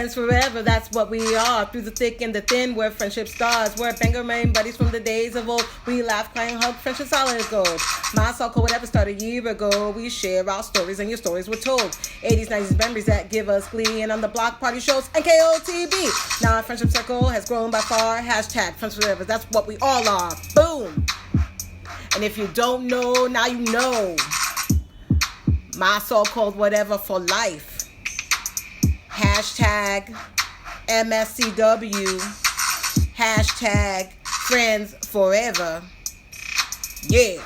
Friends forever, that's what we are. Through the thick and the thin, we're friendship stars. We're banger main buddies from the days of old. We laugh, cry, and hug, friendship solid as gold. My soul whatever started a year ago. We share our stories and your stories were told. 80s, 90s memories that give us glee. And on the block party shows, NKOTB. Now our friendship circle has grown by far. Hashtag friends forever, that's what we all are. Boom. And if you don't know, now you know. My so-called whatever for life. Hashtag MSCW. Hashtag friends forever. Yeah.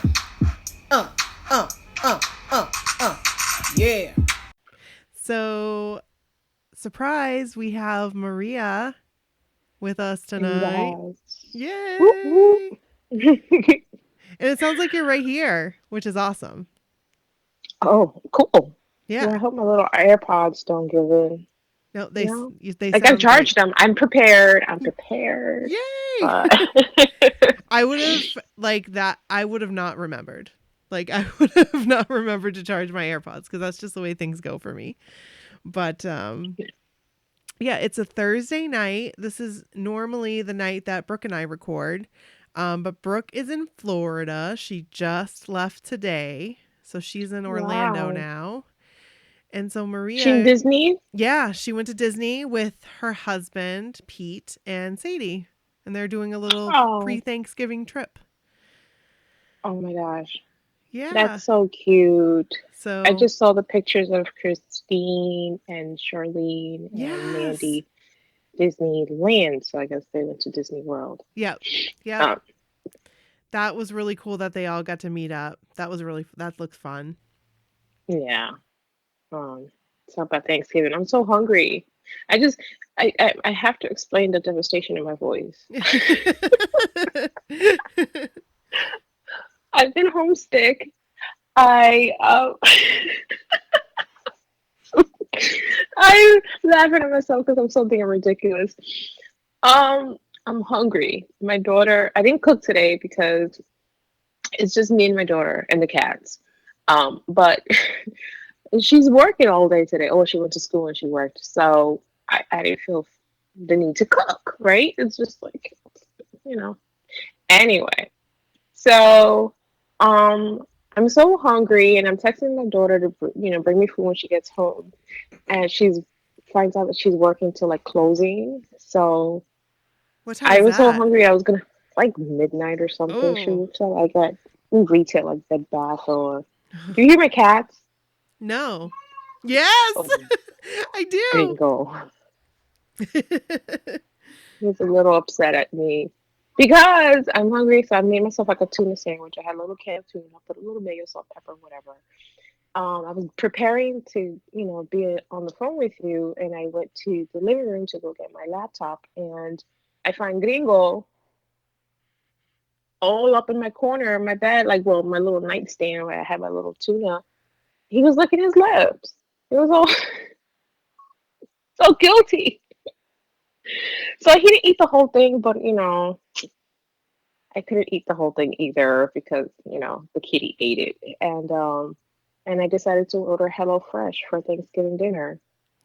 Yeah. So, surprise, we have Maria with us tonight. Yes. Yay! Whoop, whoop. And it sounds like you're right here, which is awesome. Oh, cool. Yeah. Well, I hope my little AirPods don't give in. No, they Like I've charged them. I'm prepared. Yay! But... I would have I would have not remembered. Like I would have not remembered to charge my AirPods because that's just the way things go for me. But yeah, it's a Thursday night. This is normally the night that Brooke and I record. But Brooke is in Florida. She just left today. So she's in Orlando now. And so Maria... She in Disney? Yeah, she went to Disney with her husband, Pete, and Sadie. And they're doing a little pre-Thanksgiving trip. Oh my gosh. Yeah. That's so cute. So I just saw the pictures of Christine and Charlene and Mandy. Disneyland, so I guess they went to Disney World. Yep. Yeah. That was really cool that they all got to meet up. That looked fun. Yeah. It's about Thanksgiving. I'm so hungry. I have to explain the devastation in my voice. I've been homesick. I'm laughing at myself because I'm so damn ridiculous. I'm hungry. My daughter, I didn't cook today because it's just me and my daughter and the cats. But she's working all day today. Oh, she went to school and she worked. So I didn't feel the need to cook, right? It's just like, Anyway, so I'm so hungry and I'm texting my daughter to, bring me food when she gets home. And finds out that she's working till like closing. So what time I was is so that? hungry. I was gonna like midnight or something. She would tell like at retail like Bed Bath or. Do you hear my cats? No. Yes, I do. I didn't go. He's a little upset at me because I'm hungry. So I made myself like a tuna sandwich. I had a little can of tuna. I put a little mayo, salt, pepper, whatever. I was preparing to, be on the phone with you, and I went to the living room to go get my laptop, and I find Gringo all up in my corner of my bed, my little nightstand where I had my little tuna. He was licking his lips. It was all so guilty. So he didn't eat the whole thing, but I couldn't eat the whole thing either because the kitty ate it, and I decided to order HelloFresh for Thanksgiving dinner.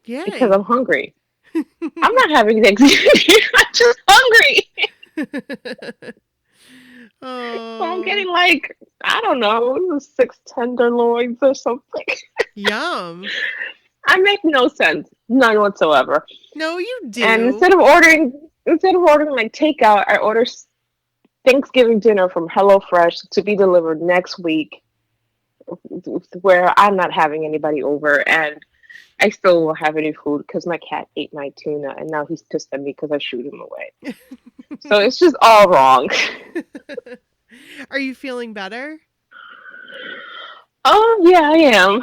Yay. Because I'm hungry. I'm not having Thanksgiving dinner. I'm just hungry. Oh. So I'm getting I don't know, 6 tenderloins or something. Yum. I make no sense. None whatsoever. No, you do. And instead of ordering like takeout, I order Thanksgiving dinner from HelloFresh to be delivered next week, where I'm not having anybody over, and I still won't have any food because my cat ate my tuna, and now he's pissed at me because I shoot him away. So it's just all wrong. Are you feeling better? Oh, yeah, I am.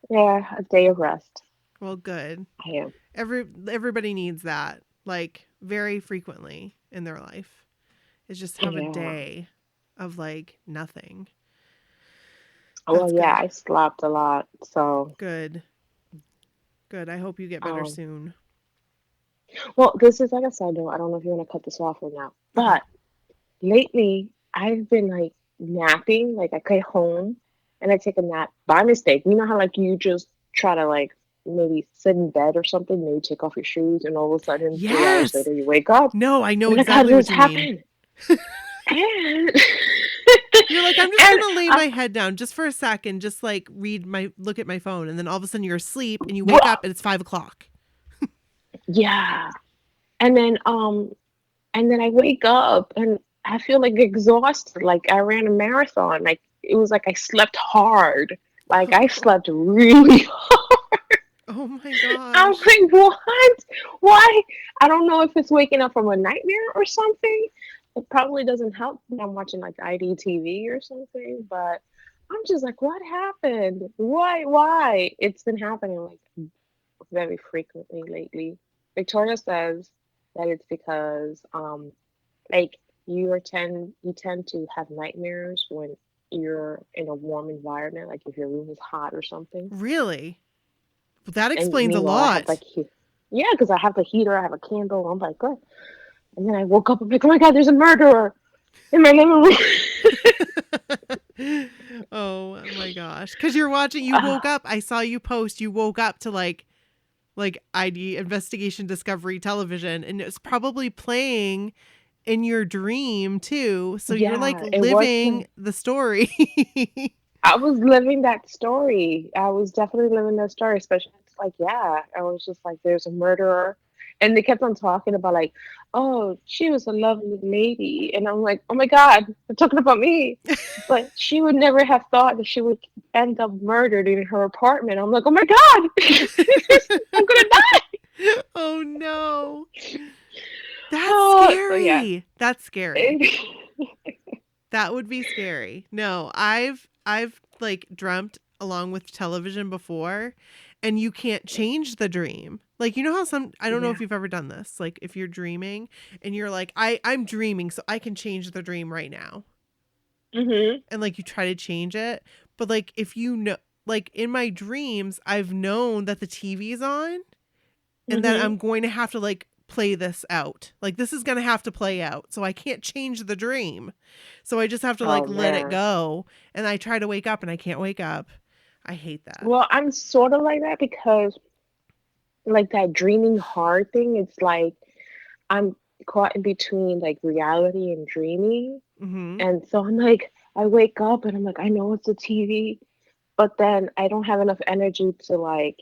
Yeah, a day of rest. Well, good. I am. Everybody needs that, very frequently in their life. Is just have a day of nothing. Well, yeah, I slept a lot, so. Good. I hope you get better soon. Well, this is like a side note. I don't know if you want to cut this off or not, but lately I've been napping. I get home and I take a nap by mistake. You know how you just try to maybe sit in bed or something, maybe take off your shoes, and all of a sudden, 3 hours Yes. later, you wake up. No, I know You're like, how exactly did what this you mean. happen? And You're like, I'm just and gonna lay my head down just for a second, just like look at my phone, and then all of a sudden you're asleep and you wake up and it's 5 o'clock. yeah, and then I wake up and I feel like exhausted. Like I ran a marathon. Like it was like I slept hard. Like I slept really hard. Oh my I'm gosh. like, what? Why? I don't know if it's waking up from a nightmare or something. It probably doesn't help when I'm watching like IDTV or something, but I'm just like, what happened? Why? Why? It's been happening like very frequently lately. Victoria says that it's because like you tend to have nightmares when you're in a warm environment, like if your room is hot or something. Really? Well, that And explains a meanwhile, I have lot. like yeah, because I have the heater, I have a candle. I'm like, good. And then I woke up. I'm like, oh my god, there's a murderer in my living room. Oh my gosh. Because you woke up. I saw you post, you woke up to like ID Investigation Discovery Television, and it's probably playing in your dream too. So you're like Yeah, it was living playing. the story. I was living that story. I was definitely living that story, especially it's like, yeah, I was just like, there's a murderer. And they kept on talking about like, oh, she was a lovely lady. And I'm like, oh my God, they're talking about me. But she would never have thought that she would end up murdered in her apartment. I'm like, oh my God, I'm gonna die. Oh no. That's Oh, so yeah. scary. That's scary. That would be scary. No, I've like dreamt along with television before, and you can't change the dream. Like, you know how I don't know Yeah. if you've ever done this. Like if you're dreaming and you're like, I'm dreaming, so I can change the dream right now. Mm-hmm. And like you try to change it. But like if you know, like in my dreams, I've known that the TV's on and that Mm-hmm. I'm going to have to like play this out. Like this is going to have to play out. So I can't change the dream. So I just have to Oh like let it man. go. And I try to wake up and I can't wake up. I hate that. Well, I'm sort of like that because like that dreaming hard thing, it's like I'm caught in between like reality and dreaming. Mhm. And so I'm like, I wake up and I'm like, I know it's a TV, but then I don't have enough energy to like,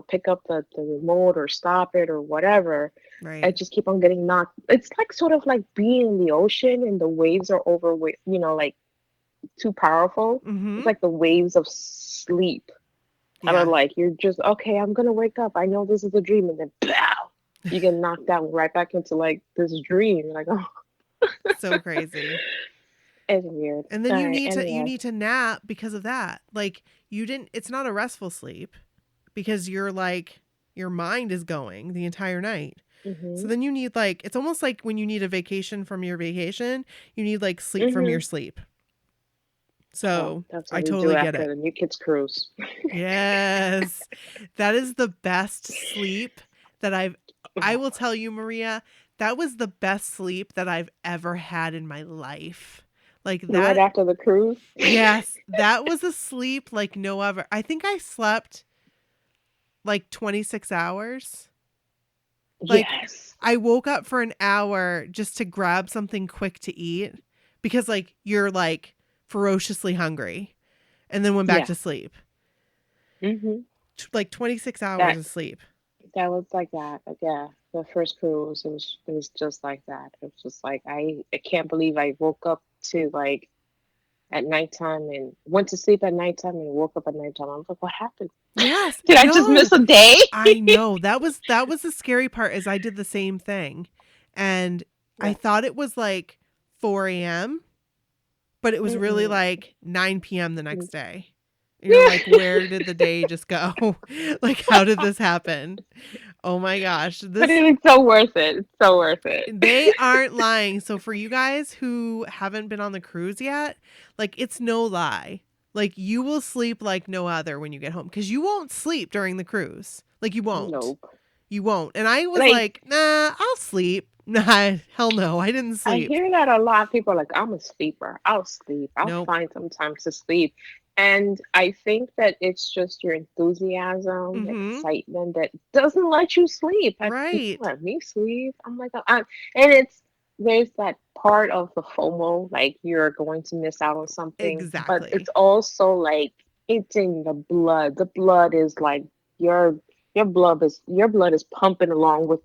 pick up the remote or stop it or whatever. I Right. just keep on getting knocked. It's like sort of like being in the ocean and the waves are over, like too powerful. It's Mhm. like the waves of sleep. Kind of Yeah. like you're just okay. I'm gonna wake up. I know this is a dream, and then pow, you get knocked out right back into like this dream. You're like, oh, So crazy. it's weird. And then All right. you Anyway. need to nap because of that. Like you didn't it's not a restful sleep because you're like your mind is going the entire night. So Mhm. then you need like it's almost like when you need a vacation from your vacation, you need like sleep from your Mhm. sleep. Well, So that's I what we do totally get after it. the New Kids Cruise. Yes. That is the best sleep that I will tell you, Maria, that was the best sleep that I've ever had in my life. Like Right that, after the cruise. yes, that was a sleep like no other. I think I slept like 26 hours. Like Yes. I woke up for an hour just to grab something quick to eat because like you're like ferociously hungry and then went back Yeah. to sleep. Mhm. Like 26 hours That of sleep. that was like that. Like, yeah. The first cruise, it was just like that. It was just like I can't believe I woke up to like at nighttime and went to sleep at nighttime and woke up at nighttime. I was like, what happened? Yes. Did I just miss No. a day? I know. That was the scary part is I did the same thing. And I Yeah. thought it was like 4 a.m., but it was really Mm-mm. like 9 p.m. the next day. And you're like, where did the day just go? Like, how did this happen? Oh my gosh. But it is so worth it. It's so worth it. They aren't lying. So for you guys who haven't been on the cruise yet, like it's no lie. Like you will sleep like no other when you get home because you won't sleep during the cruise. Like you won't. Nope. You won't. And I was Like like, nah, I'll sleep. Nah, hell no. I didn't I sleep. hear that a lot. People are like, I'm a sleeper. I'll sleep. I'll Nope. find some time to sleep. And I think that it's just your enthusiasm, Mm-hmm. excitement that doesn't let you sleep. It don't Right. let me sleep. I'm like, and it's there's that part of the FOMO, like you're going to miss out on something, but it's Exactly. also like it's in the blood. The blood is like your your blood is pumping along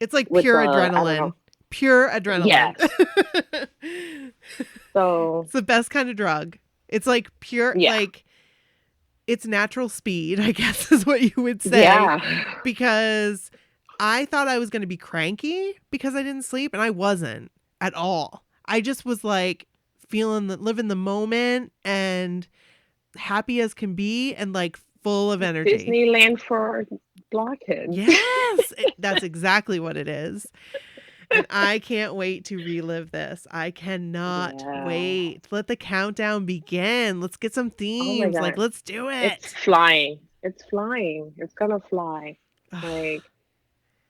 It's like with pure the I don't adrenaline. know. Pure adrenaline. Yes. So It's the best kind of drug. It's like pure, yeah, like it's natural speed, I guess is what you would say. yeah. Because I thought I was going to be cranky because I didn't sleep, and I wasn't at all. I just was like feeling living the moment and happy as can be and like full of energy. Disneyland for blockheads. Yes, that's exactly what it is. And I can't wait to relive this. I cannot Yeah. wait. Let the countdown begin. Let's get some Oh my themes. Like, God. let's do It's it. flying. It's flying. It's gonna fly. Like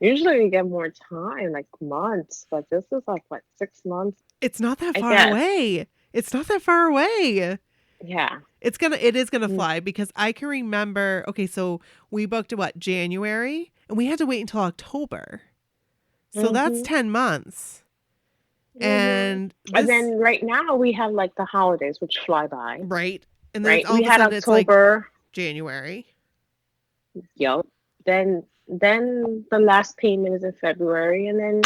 usually we get more time, like months, but this is like what, 6 months? It's not that I far guess. away. It's not that far away. Yeah. It is gonna Mm, fly because I can remember. Okay, so we booked what, January, and we had to wait until October. So that's mhm. 10 months. Mhm. And And this, then right now we have like the holidays which fly by, right? And then it's right? all We of a had sudden it's like October. January, Yep. Then the last payment is in February, and then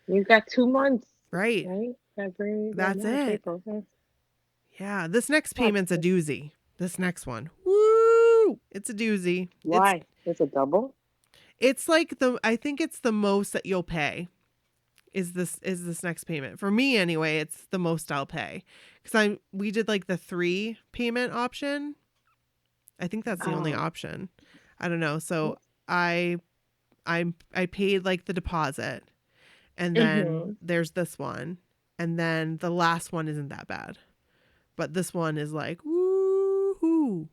you've got 2 months, right? right? February, yeah, That's March, it. April. Yeah. Yeah, this next What? payment's a doozy. This next one. Woo! It's a doozy. Why? It's a double? It's like the I think it's the most that you'll pay is this next payment. For me anyway, it's the most I'll pay. Cuz we did like the 3 payment option. I think that's the only Oh. option. I don't know. So I I paid like the deposit, and then Mm-hmm. there's this one, and then the last one isn't that bad. But this one is like woohoo.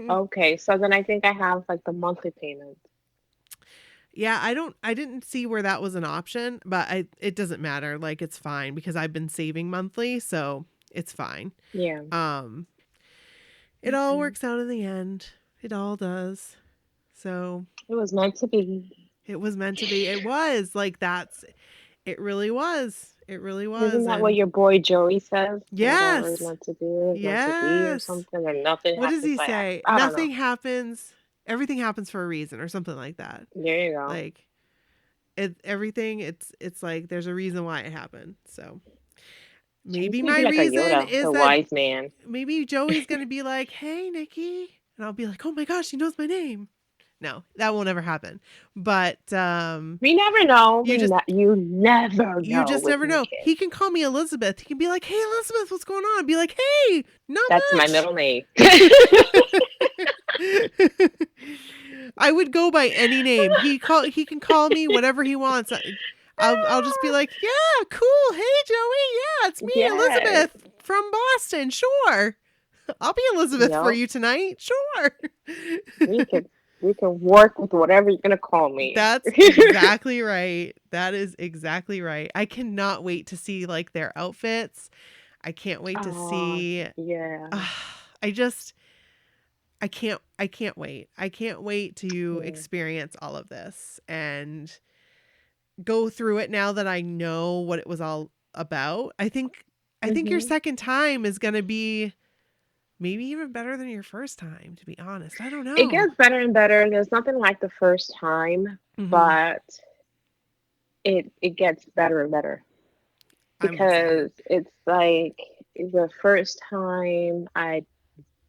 Okay, so then I think I have like the monthly payment. Yeah, I didn't see where that was an option, but it doesn't matter. Like it's fine because I've been saving monthly, so it's fine. Yeah. Um it all Okay. works out in the end. It all does. So, It was meant to be. it was meant to be. It was like that's it really was. It really Isn't was. that what And your boy Joey says? Whatever is yes. meant to be is meant to be, or Yes. something, or nothing What does happens he by accident. say? I don't know. Nothing happens. Everything happens for a reason or something like that. There you go. Like everything it's like there's a reason why it happened. So Joey's maybe gonna my be like a reason Yoda, is the that wise man. maybe Joey's gonna be like, "Hey, Nikki," and I'll be like, "Oh my gosh, he knows my name." No, that won't ever happen. But We never know. you just You never you know just with never new know. kids. He can call me Elizabeth. He can be like, "Hey, Elizabeth, what's going on?" I'd be like, "Hey, not That's my much." middle name. I would go by any name. He can call me whatever he wants. I'll just be like, "Yeah, cool. Hey, Joey. Yeah, it's me, Yes. Elizabeth from Boston. Sure. I'll be Elizabeth for Yep. you tonight. Sure." We can we can work with whatever you're gonna call me. That's exactly right. That is exactly right. I cannot wait to see like their outfits. I can't wait to Oh, see yeah. I just I can't wait. I can't wait to Yeah. experience all of this and go through it now that I know what it was all about. I think your Hmm. second time is going to be maybe even better than your first time, to be honest. I don't It know. gets better and better. There's nothing like the first time, Mhm. but it gets better and better I'm excited. because it's like the first time I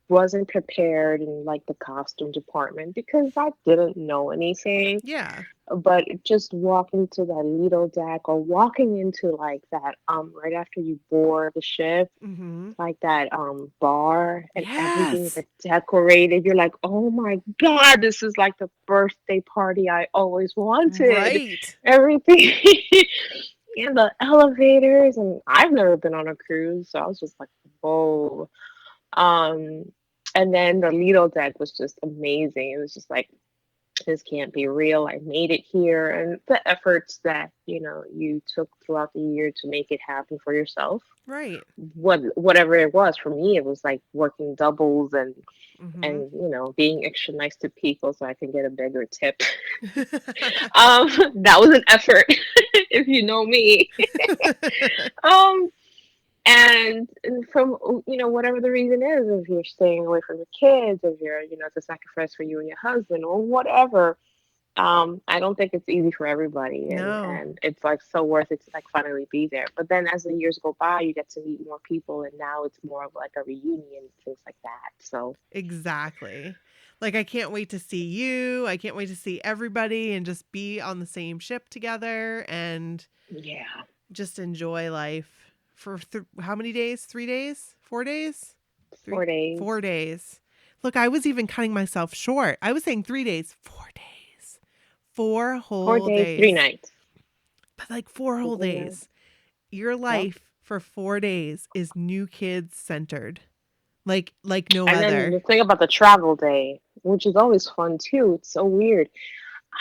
wasn't prepared in like the costume department because I didn't know anything. Yeah. But just walking to that Lido deck or walking into like that right after you board the ship, Mhm. like that bar and everything's Yes. decorated. You're like, oh my God, this is like the birthday party I always wanted. Right. Everything in the elevators, and I've never been on a cruise, so I was just like, whoa. Um, and then the Lido deck was just amazing. It was just like this can't be real. I made it here. And the efforts that, you took throughout the year to make it happen for yourself, Right. whatever it was, for me, it was like working doubles and, Mm-hmm. and, being extra nice to people so I can get a bigger tip. That was an effort, if you know me. Um, and from whatever the reason is, if you're staying away from the kids, if you're it's a sacrifice for you and your husband or whatever, I don't think it's easy for everybody, and No. and it's like so worth it to like finally be there. But then as the years go by, you get to meet more people, and now it's more of like a reunion, things like that. So Exactly. Like, I can't wait to see you. I can't wait to see everybody and just be on the same ship together and yeah, just enjoy life for how many days? 3 days? 4 days? 3 4 days. 4 days. Look, I was even cutting myself short. I was saying 3 days, 4 days. 4 four whole days, three days. nights. But like 4 whole 3 nights. days. Your Yep. life for 4 days is new kids centered. Like no And then other. the thing about the travel day, which is always fun too. It's so weird.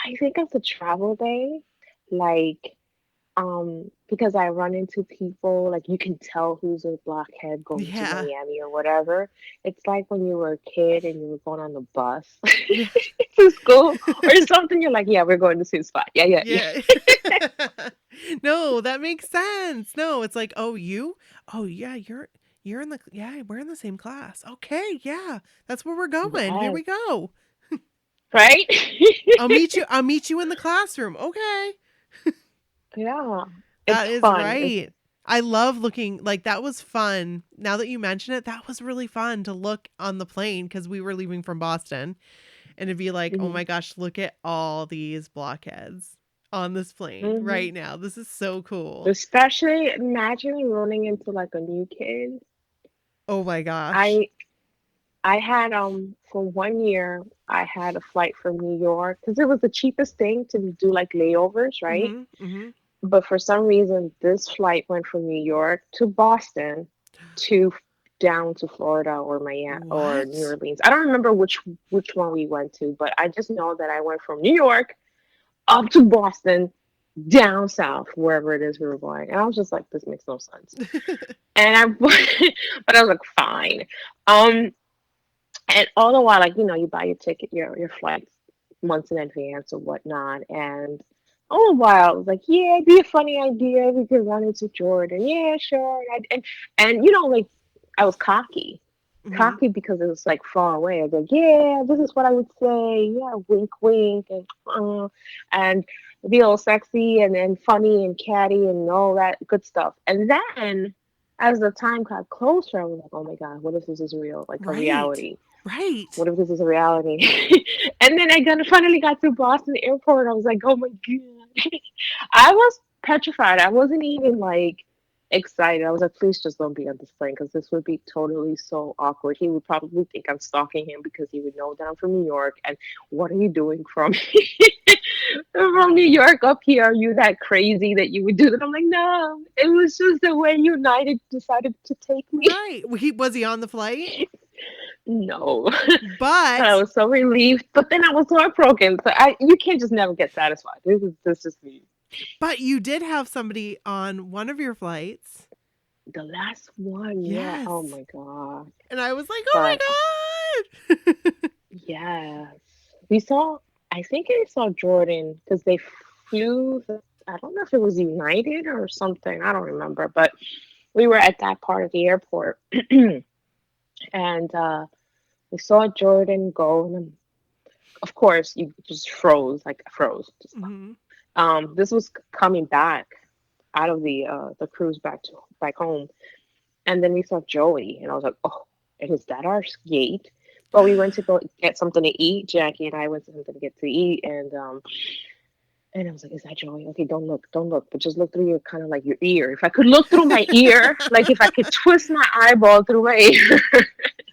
I think of the travel day, like, because I run into people, like you can tell who's a blockhead going to Yeah. Miami or whatever. It's like when you were a kid and you were going on the bus Yeah. to school or something. You're like, yeah, we're going to the same spot. Yeah, yeah, yeah. Yeah. No, that makes sense. No, it's like, oh, you? Oh, yeah, you're in the yeah, we're in the same class. Okay, yeah. That's where we're going. Here Yes, we go. right? I'll meet you in the classroom. Okay. Yeah, it's That is fun. It's right. I love looking like that was fun. Now that you mention it, that was really fun to look on the plane because we were leaving from Boston and to be like, oh hmm my gosh, look at all these blockheads on this plane hmm right now. This is so cool. Especially imagine running into like a new kid. Oh my gosh. I I had for 1 year I had a flight from New York because it was the cheapest thing to do like layovers, right? Mm-hmm. Mm-hmm. But for some reason this flight went from New York to Boston to down to Florida or Miami or New What? Orleans. I don't remember which one we went to, but I just know that I went from New York up to Boston, down south, wherever it is we were going. And I was just like, this makes no sense. And I but I was like, fine. Um and all the while, like, you buy your ticket, your flights months in advance or whatnot. And all the while, I was like, yeah, it'd be a funny idea. We could run into Jordan. Yeah, sure. And like, I was cocky. Mm-hmm. Cocky because it was like far away. I was like, yeah, this is what I would say. Yeah, wink, wink, and be all sexy and funny and catty and all that good stuff. And then as the time got closer, I was like, oh my God, what if this is real? Like a Right. reality? Right. What if this is a reality? And then finally got to Boston Airport. I was like, oh my God. I was petrified. I wasn't even like excited. I was like, please just don't be on this plane because this would be totally so awkward. He would probably think I'm stalking him because he would know that I'm from New York. And what are you doing from from New York up here? Are you that crazy that you would do that? I'm like, no, it was just the way United decided to take me. Right. Was he on the flight? No. But I But was so relieved. But then I was heartbroken. So you can't just never get satisfied. This is me. you did have somebody on one of your flights. The last one, yeah. Oh Yes. my God. And I was like, But "Oh my god." yes, we saw. I think I saw Jordan because they flew. I don't know if it was United or something. I don't remember. But we were at that part of the airport, and we saw Jordan go. And of course, you just froze, like froze. Just, Mhm. this was coming back out of the cruise back home. And then we saw Joey, and I was like, oh, and is that our gate? But we went to go get something to eat. Jackie and I went to something to get to eat, and I was like, is that Joey? Okay, don't look, but just look through your kind of like your ear. If I could look through my ear, like if I could twist my eyeball through my ear,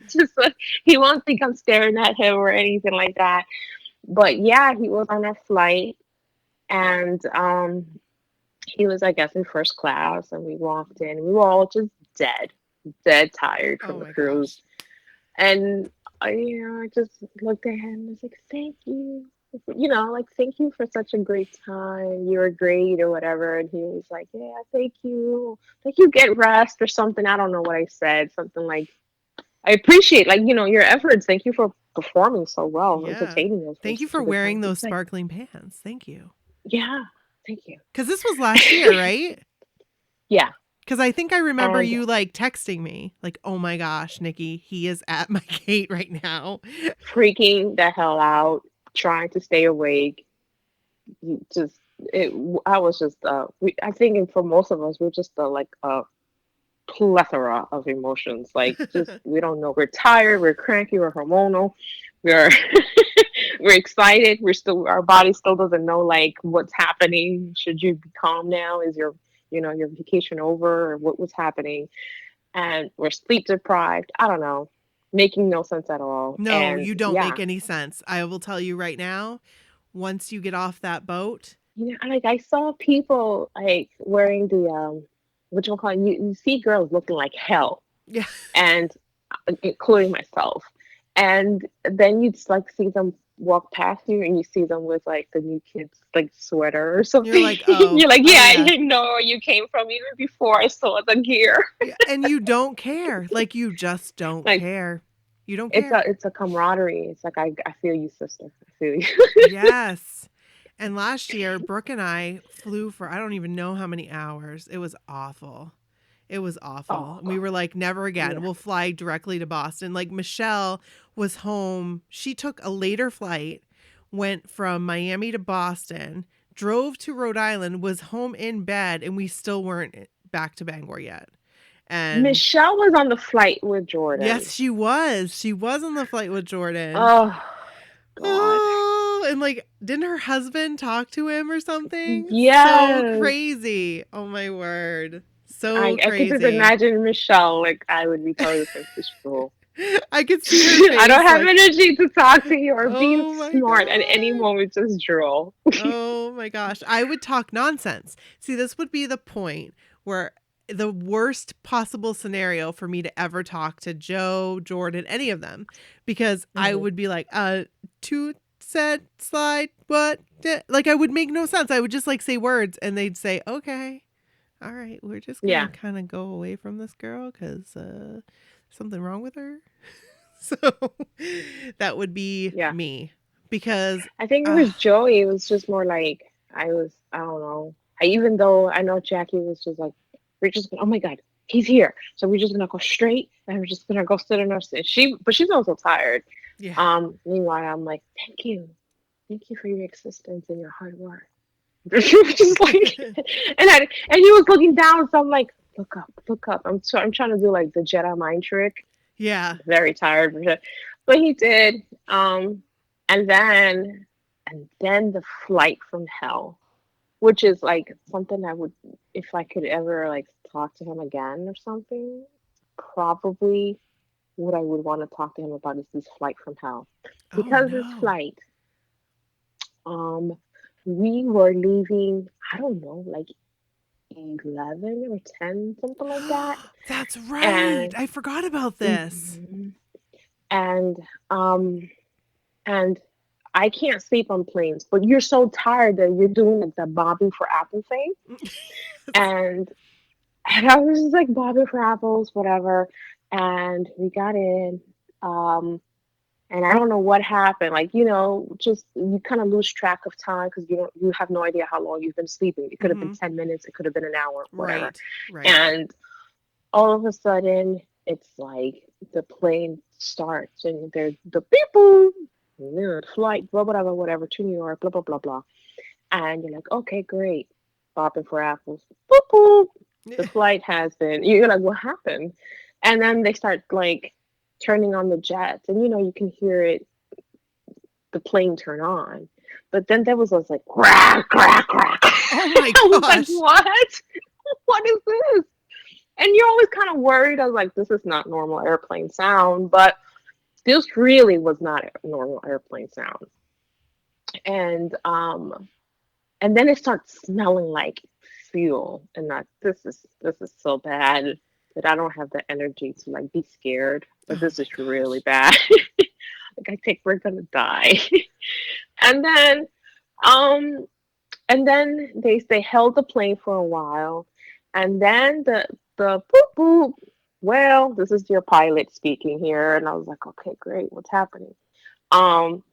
just like he won't think I'm staring at him or anything like that. But yeah, he was on our flight, and he was, I guess, in first class, and we walked in. We were all just dead tired Oh from the my cruise. gosh. And I just looked at him and was like, "Thank you, like, thank you for such a great time. You were great or whatever. And he was like, yeah, thank you. Thank you, get rest or something. I don't know what I said. Something like, I appreciate, like, your efforts. Thank you for performing so well, Yeah. entertaining us for Thank you for such a good time. wearing those He's like, sparkling pants. Thank you. yeah, thank you. Because this was last year, right? Yeah. Because I think I remember And you like texting me, like, oh my gosh, Nikki, he is at my gate right now. freaking the hell out, trying to stay awake. Just, I was just, I think for most of us, we're just like a plethora of emotions. Like, just, we don't know. We're tired, we're cranky, we're hormonal, we're we're excited. We're still, our body still doesn't know like what's happening. Should you be calm now? Is your vacation over, or what was happening? And we're sleep deprived. I don't know, making no sense at all. No, And you don't yeah, make any sense. I will tell you right now, once you get off that boat. like, I saw people like wearing the what you call it? You see girls looking like hell, Yeah. and including myself. And then you'd like see them walk past you, and you see them with like the new kids like sweater or You're something. like, oh, You're like, oh yeah, I yeah. didn't know where you came from even before I saw the gear. Yeah. And you don't care. Like, you just don't Like, care. You don't it's care. a camaraderie. It's like, I feel you, sister. I feel you. Yes. And last year, Brooke and I flew for I don't even know how many hours. It was awful. It was awful. Oh And we God, were like, never again. yeah. We'll fly directly to Boston. Like, Michelle was home. She took a later flight, went from Miami to Boston, drove to Rhode Island, was home in bed, and we still weren't back to Bangor yet. And Michelle was on the flight with Jordan. yes, she was. She was on the flight with Jordan. Oh God. Oh, and like, didn't her husband talk to him or something? So Yes. crazy. Oh my word. I, So I could just crazy. imagine Michelle, like, I would be telling her this rule. I could see her I don't face have like, energy to talk to you or being oh my smart at any God. moment, just drool. Oh my gosh. I would talk nonsense. See, this would be the point where the worst possible scenario for me to ever talk to Joe, Jordan, any of them, because I Mhm. would be like, two said slide, what? Like, I would make no sense. I would just like say words and they'd say, okay, all right, we're just Yeah. gonna kind of go away from this girl because something wrong with her. So that would be Yeah. me because I think it was Joey. It was just more like, I don't know. Even though I know Jackie was just like, we're just gonna, oh my God, he's here. So we're just gonna go straight and we're just gonna go sit in our seat. But she's also tired. yeah. Meanwhile, I'm like, thank you. Thank you for your existence and your hard work. She was just like, and he was looking down, so I'm like, look up, look up. I'm trying to do like the Jedi mind trick. Yeah. Very tired, but he did. And then the flight from hell, which is like something I would, if I could ever like talk to him again or something, probably what I would want to talk to him about is this flight from hell, Oh because this no. flight, um, we were leaving. I don't know, like 11 or 10, something like that. That's right. And I forgot about this. mhm. and um and I can't sleep on planes, but you're so tired that you're doing like the bobbing for apple thing. And I was just like bobbing for apples, whatever. And we got in. Um and I don't know what happened. Like, just you kind of lose track of time because you have no idea how long you've been sleeping. It could have been Hmm. 10 minutes, it could have been an hour, whatever. Right. Right. And all of a sudden it's like the plane starts and there's the beep boop, flight, blah blah blah, whatever, to New York, blah blah blah blah. And you're like, okay, great. Bopping for apples. Boop boop. The flight has been, you're like, what happened? And then they start like turning on the jets, and you can hear it, the plane turn on. But then there was this like crack, crack, crack. Oh my I was like, gosh. what? What is this? And you're always kind of worried. I was like, this is not normal airplane sound, but this really was not a normal airplane sound. And and then it starts smelling like fuel, and that this is so bad that I don't have the energy to like be scared. But Oh this my is really gosh. bad. Like, I think we're gonna die. And then, um, they held the plane for a while, and then the boop boop. Well, this is your pilot speaking here, and I was like, okay, great, what's happening? Um,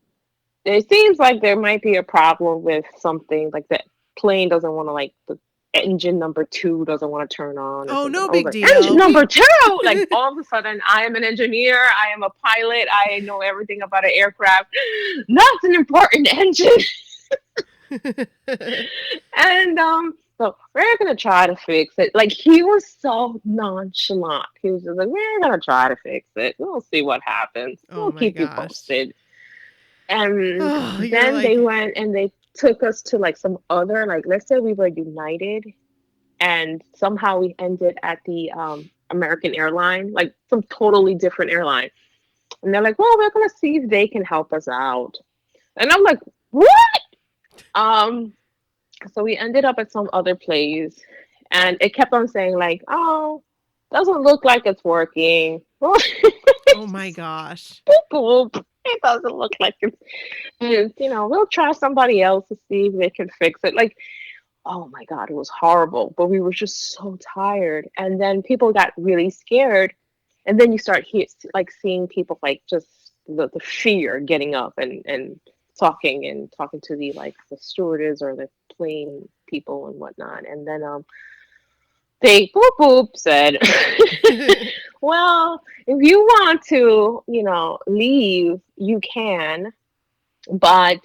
it seems like there might be a problem with something, like the plane doesn't want to, like, the engine number two doesn't want to turn on or Oh, something. no I was big like, engine deal. number two! Like, all of a sudden, I am an engineer, I am a pilot, I know everything about an aircraft. That's an important engine. And so we're gonna try to fix it. Like, he was so nonchalant. He was just like, we're gonna try to fix it. We'll see what happens. Oh We'll my keep you gosh. posted. And Oh, you're then they like, went and they took us to, like, some other, like, let's say we were United, and somehow we ended at the American airline, like some totally different airline. And they're like, well, we're gonna see if they can help us out. And I'm like, what? Um, so we ended up at some other place, and it kept on saying, like, oh, doesn't look like it's working. oh my gosh. It doesn't look like we'll try somebody else to see if they can fix it. Like, oh my God, it was horrible. But we were just so tired. And then people got really scared. And then you start like seeing people, like, just the fear getting up and talking to the, like, the stewardess or the plane people and whatnot. And then they boop boop said, well, if you want to, leave, you can, but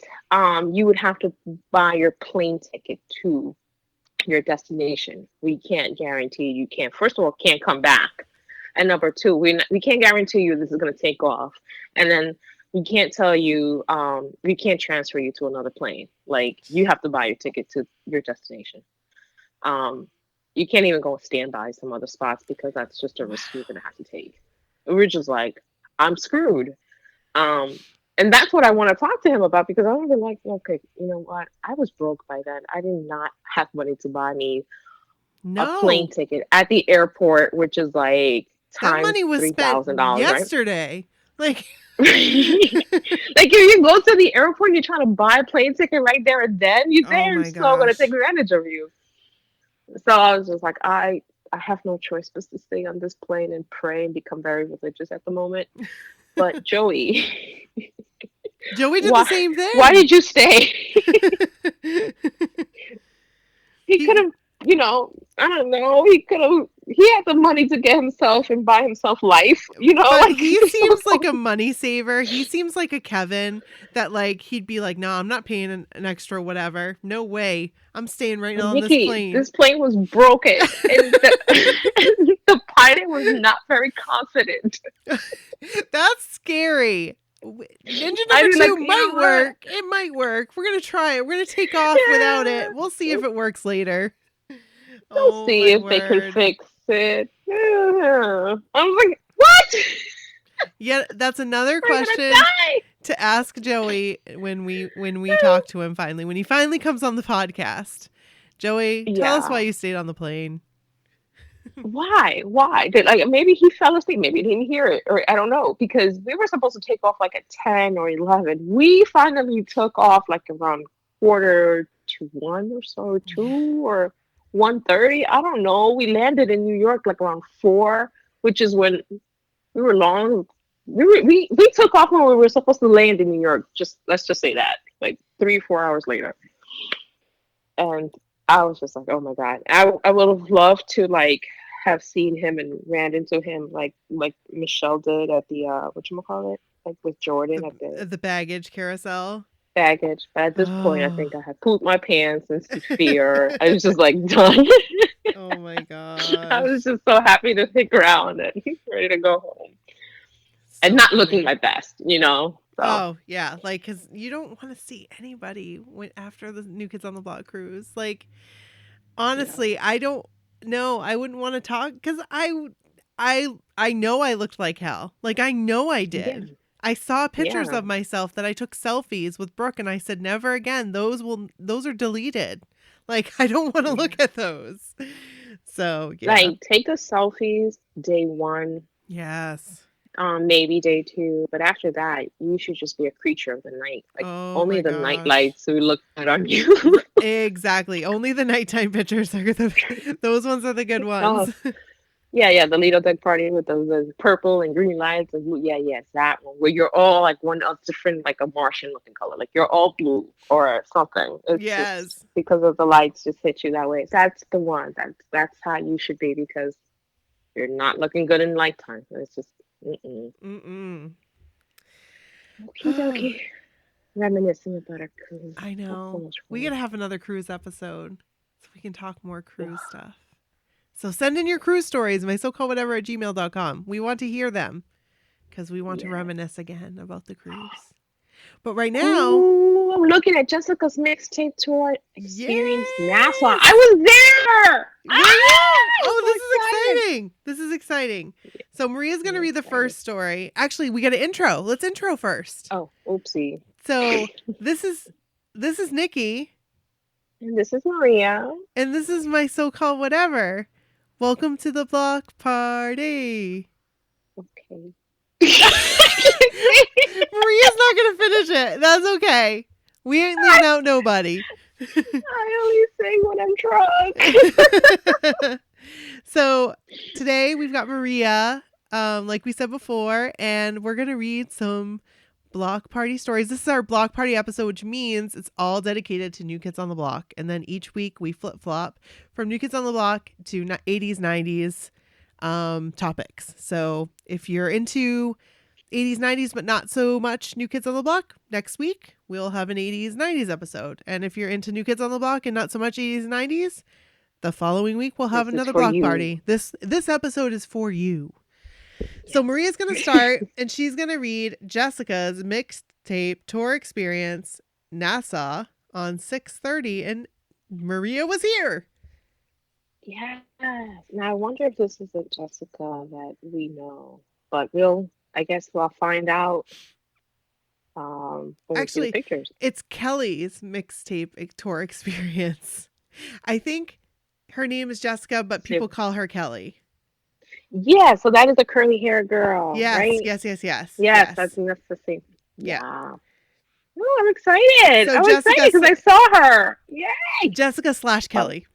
you would have to buy your plane ticket to your destination. We can't guarantee you can't. First of all, can't come back, and number two, we can't guarantee you this is going to take off, and then we can't tell you we can't transfer you to another plane. Like, you have to buy your ticket to your destination. Um, you can't even go stand by some other spots because that's just a risk you're going to have to take. We're just like, I'm screwed. Um, and that's what I want to talk to him about, because I would be like, okay, you know what? I was broke by then. I did not have money to buy me a plane No, ticket at the airport, which is like that times money was spent $3,000, right? yesterday. Like, Like, if you go to the airport, you're trying to buy a plane ticket right there and then, oh they're my so going to take gosh. advantage of you. So I was just like, I have no choice but to stay on this plane and pray and become very religious at the moment. But Joey, Joey did the why same why thing. did you stay? He could he have, I don't know. He had the money to get himself and buy himself life. But Like, he so, seems like a money saver. He seems like a Kevin that, like, he'd be like, no, I'm not paying an extra whatever. No way. I'm staying right now on this Nikki, plane. this plane was broken, and and the pilot was not very confident. That's scary. Ninja I number was like, two might work. It might work. We're gonna try it. We're gonna take off without yeah, it. We'll see if it works later. they'll Oh see my if they can word. fix it. Yeah. I was like, what? Yeah, that's another We're gonna question die. to ask Joey when we talk to him finally. When he finally comes on the podcast. Joey, tell us why Yeah. you stayed on the plane. Why? Why? Like, maybe he fell asleep. Maybe he didn't hear it, or I don't know. Because we were supposed to take off like at 10 or 11. We finally took off like around quarter to one or so, two or 1:30. I don't know. We landed in New York like around 4, which is when we were long. We took off when we were supposed to land in New York. Just let's just say that, like 3 4 hours later. And I was just like, oh my God. I would have loved to, like, have seen him and ran into him like Michelle did at the whatchamacallit? Like with Jordan at the The baggage carousel. baggage. But at this point I Oh. think I had pooped my pants in fear. I was just like done. Oh my I gosh. was just so happy to stick around and ready to go home. And So not looking funny. my best. So Oh, yeah. Like, because you don't want to see anybody after the New Kids on the Block cruise. Like, yeah. honestly, I don't know. I wouldn't want to talk because I know I looked like hell. Like, I know I Yeah. did. I saw pictures Yeah. of myself that I took selfies with Brooke, and I said, never again. Those are deleted. Like, I don't want to Yeah. look at those. So, yeah. Like, take the selfies day one. Yes. maybe day 2, but after that, you should just be a creature of the night. Like Oh only my the night gosh. lights will look good on you. Exactly. Only the nighttime pictures are those ones are the good Oh, ones. yeah, the Lido Deck party with the purple and green lights and blue. Yeah, yes, that one where you're all like one of different, like a Martian looking color, like you're all blue or something. It's just Yes. because of the lights just hit you that way. That's the one. That's how you should be because you're not looking good in nighttime. It's just mm-mm. Mm-mm. Okie dokie. Reminiscing about our cruise. I That's so know. much We fun. gotta have another cruise episode so we can talk more cruise stuff. So send in your cruise stories, mysocalledwhatever@gmail.com. We want to hear them because we want to Yeah. reminisce again about the cruise. But right now, Ooh, I'm looking at Jessica's mixtape tour experience Nassau. yes! I was there. Were you? I'm Oh, so this is excited. exciting. This is exciting. So Maria's going to I'm read the excited. first story. Actually, we got an intro. Let's intro first. Oh, oopsie. So this is Nikki, And this is Maria. and this is my so-called whatever. Welcome to the block party. Okay. Maria's not going to finish it. That's okay. We ain't leaving out nobody. I only sing when I'm drunk. So today we've got Maria, like we said before, and we're going to read some block party stories. This is our block party episode, which means it's all dedicated to New Kids on the Block. And then each week we flip-flop from New Kids on the Block to 80s, 90s topics. So if you're into 80s, 90s, but not so much New Kids on the Block, next week we'll have an 80s, 90s episode. And if you're into New Kids on the Block and not so much 80s, 90s, the following week we'll have This is another for block you. party. This episode is for you. So Maria's going to start and she's going to read Jessica's mixtape tour experience Nassau on 6:30, and Maria was here. Yes. Now I wonder if this is a Jessica that we know, but I guess we'll find out when we see Actually, the pictures. it's Kelley's mixtape tour experience. I think her name is Jessica, but people call her Kelley. Yeah, so that is a curly hair girl, Yes, right? yes. Yes, that's the same. Yeah. Oh, I'm excited. So I'm Jessica excited because I saw her. Yay! Jessica / Kelley.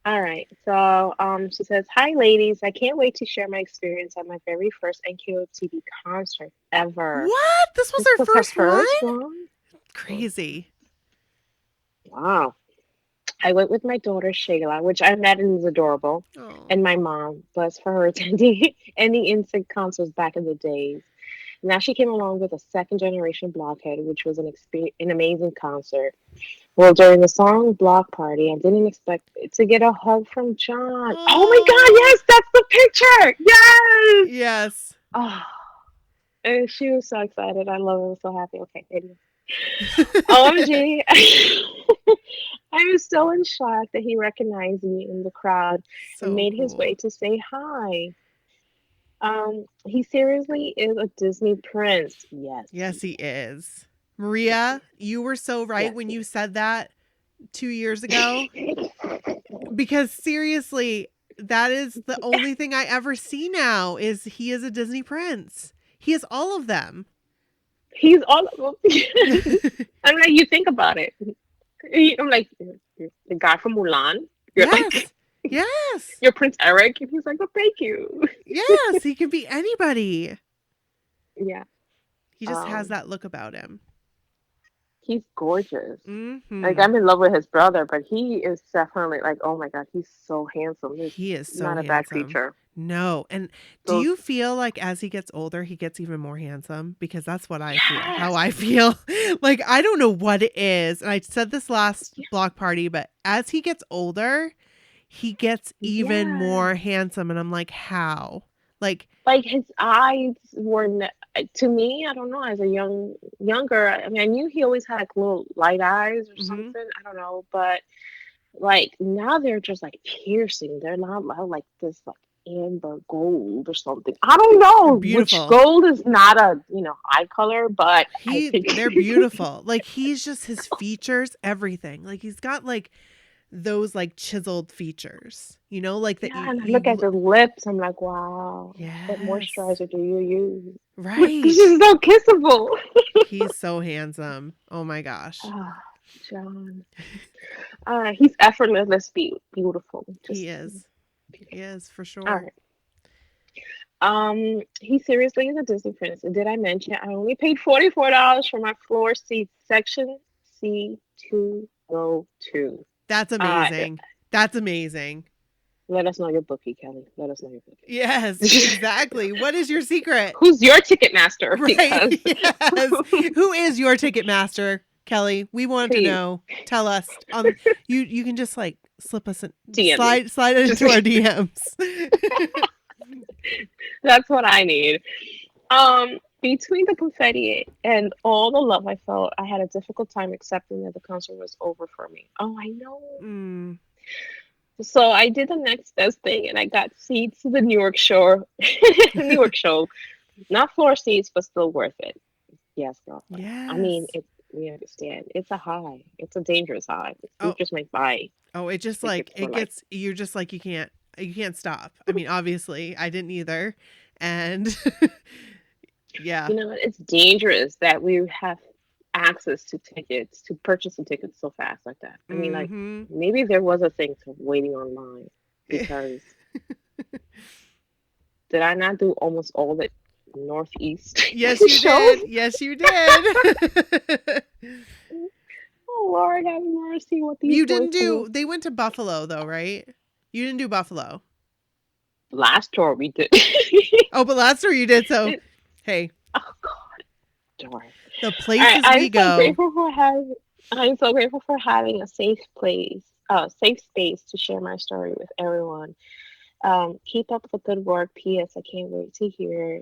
All right. So she says, "Hi, ladies. I can't wait to share my experience at my very first NKOTB concert ever." What? This was her first one? one? Crazy. Wow. I went with my daughter Shayla, which I met and is adorable, Oh. and my mom, bless for her, attending any instant concerts back in the days. Now she came along with a second generation Blockhead, which was an amazing concert. Well, during the song Block Party, I didn't expect to get a hug from John. Oh my God, yes, that's the picture. Yes. Yes. Oh, and she was so excited. I love her. I was so happy. Okay, anyway. OMG. I was so in shock that he recognized me in the crowd and made his way to say hi. He seriously is a Disney prince. Yes. Yes, he is. Maria, you were so right when you said that 2 years ago. Because seriously, that is the only thing I ever see now is he is a Disney prince. He is all of them. He's all of them. I'm like, you think about it. I'm like, you're the guy from Mulan. You're Yes. Yes. You're Prince Eric. And he's like, oh, thank you. Yes, he can be anybody. Yeah. He just has that look about him. He's gorgeous. Mm-hmm. Like, I'm in love with his brother, but he is definitely like, oh my God, he's so handsome. He is so not handsome. a bad creature. No. And do you feel like as he gets older, he gets even more handsome? Because that's what I feel, how I feel. Like, I don't know what it is. And I said this last block party, but as he gets older, he gets even more handsome. And I'm like, how? Like his eyes were, to me, I don't know, as a younger, I mean, I knew he always had like little light eyes or something. I don't know. But like now they're just like piercing. They're not like this like amber gold or something. I don't know. Beautiful. Which gold is not a eye color, but they're beautiful. Like he's just his features, everything. Like he's got like those like chiseled features, you know, like that Yeah, and I look at the lips. I'm like, wow, what yes, moisturizer do you use? This right. is so kissable. He's so handsome. Oh my gosh. Ah, John. He's effortlessly beautiful. Just He is. He beautiful. is for All sure. right. He seriously is a Disney princess. Did I mention I only paid $44 for my floor seat section C202? That's Uh, amazing. That's amazing. Let us know your bookie, Kelly. Let us know your Yes, bookie. exactly. What is your secret? Who's your ticket master? Right. Because Yes. Who is your ticket master, Kelly? We want to please know. Tell us. You can just like slip us in, DM me. slide it Just into our DMs. that's what I need. Between the confetti and all the love I felt, I had a difficult time accepting that the concert was over for me. Oh, I know. Mm. So I did the next best thing, and I got seats to the New York show. New York show, not floor seats, but still worth it. Yes, girlfriend. I mean, Yes. it's we understand. It's a high. It's a dangerous high. You Oh, just might buy oh, it just like tickets for it like. gets you're just like you can't stop. I mean, obviously, I didn't either. And yeah. You know, it's dangerous that we have access to tickets to purchase the tickets so fast like that. I mean, like Mhm. maybe there was a thing to waiting online because did I not do almost all the Northeast Yes, you shows? did. Yes, you did. Oh Lord, have mercy with these You didn't voices. do they went to Buffalo though, right? You didn't do Buffalo. Last tour we did. Oh, but last year you did, so hey, Oh God, darn. the All right, places we go. I'm so grateful for having a safe space to share my story with everyone. Keep up the good work. P.S. I can't wait to hear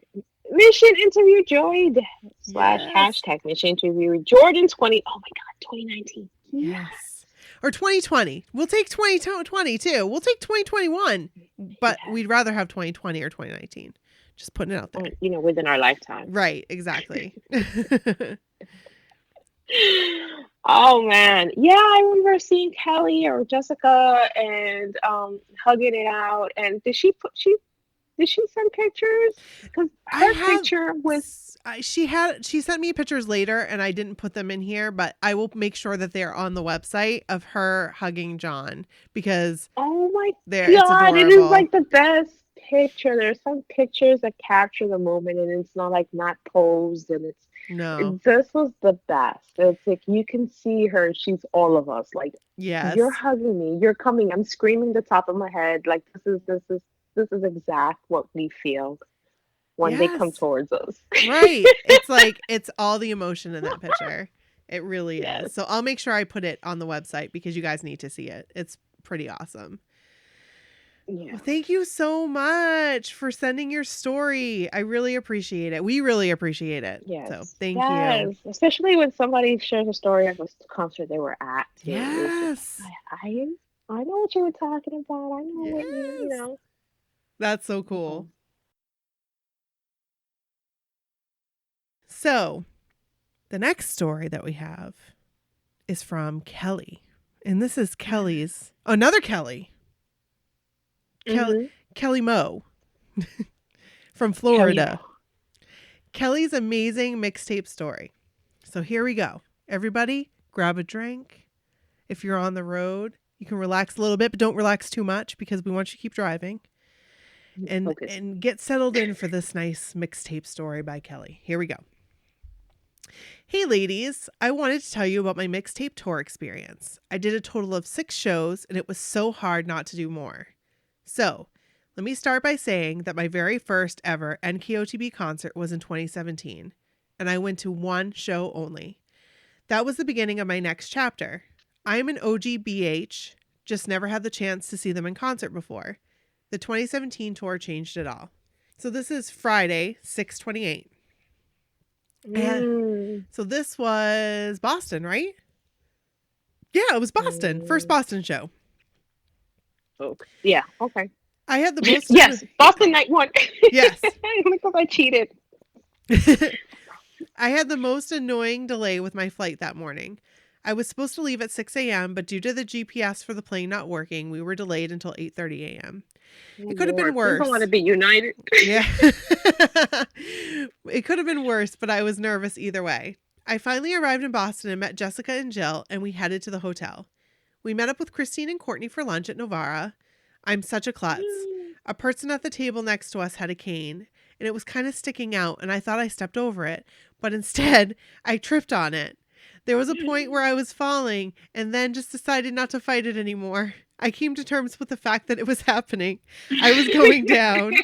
mission interview joined slash Yes. hashtag mission interview Jordan 20. Oh my God, 2019. Yes. Or 2020. We'll take 2020 too. We'll take 2021, but Yes. we'd rather have 2020 or 2019. Just putting it out there. You know, within our lifetime. Right, exactly. Oh man, yeah, I remember seeing Kelly or Jessica and hugging it out. And did she send pictures? Because I her have picture was she sent me pictures later and I didn't put them in here, but I will make sure that they're on the website of her hugging John because oh my it's God, it is adorable. like the best picture. There's some pictures that capture the moment, and it's not like not posed, and No. this was the best. It's like you can see her. She's all of us. Like you're Yes. hugging me. You're coming. I'm screaming the top of my head. Like this is exact what we feel when they come Yes. towards us. Right. It's like it's all the emotion in that picture. It really Yes. is. So I'll make sure I put it on the website because you guys need to see it. It's pretty awesome. Yeah. Well, thank you so much for sending your story. I really appreciate it. We really appreciate it. Yes. So thank you. Yes. Especially when somebody shares a story of a concert they were at too. It's just Yes. I know what you were talking about. I know what you Yes. know. That's so cool. So the next story that we have is from Kelley. And this is Kelly's another Kelley. Mhm. Kelley Moe from Florida. Kelly's amazing mixtape story. So here we go. Everybody, grab a drink. If you're on the road, you can relax a little bit, but don't relax too much because we want you to keep driving. And get settled in for this nice mixtape story by Kelley. Here we go. Hey ladies, I wanted to tell you about my mixtape tour experience. I did a total of 6 shows and it was so hard not to do more. So, let me start by saying that my very first ever NKOTB concert was in 2017, and I went to one show only. That was the beginning of my next chapter. I am an OG BH, just never had the chance to see them in concert before. The 2017 tour changed it all. So this is Friday, 6/28. And so this was Boston, right? Yeah, it was Boston. First Boston show. Okay. Yeah. Okay. I had the most. Yes, Boston night 1. Yes. Because I cheated. I had the most annoying delay with my flight that morning. I was supposed to leave at 6 a.m., but due to the GPS for the plane not working, we were delayed until 8:30 a.m. It could have been Lord, people worse. want to be united. Yeah. It could have been worse, but I was nervous either way. I finally arrived in Boston and met Jessica and Jill, and we headed to the hotel. We met up with Christine and Courtney for lunch at Novara. I'm such a klutz. A person at the table next to us had a cane, and it was kind of sticking out, and I thought I stepped over it, but instead, I tripped on it. There was a point where I was falling, and then just decided not to fight it anymore. I came to terms with the fact that it was happening. I was going down.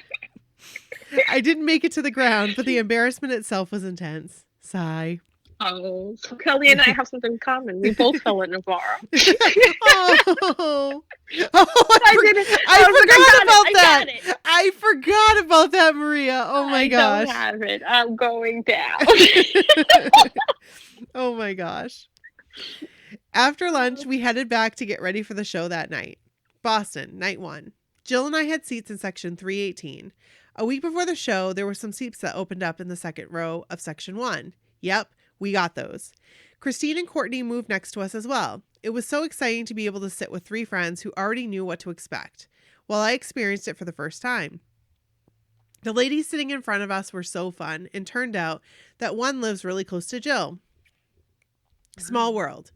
I didn't make it to the ground, but the embarrassment itself was intense. Sigh. Oh, so Kelley and I have something in common. We both fell at Navarro. Oh, I forgot about that, Maria. Oh my gosh. I don't have it. I'm going down. Oh my gosh. After lunch, we headed back to get ready for the show that night. Boston, night 1. Jill and I had seats in section 318. A week before the show, there were some seats that opened up in the second row of section 1. Yep, we got those. Christine and Courtney moved next to us as well. It was so exciting to be able to sit with 3 friends who already knew what to expect, while I experienced it for the first time. The ladies sitting in front of us were so fun, and turned out that one lives really close to Jill. Small world.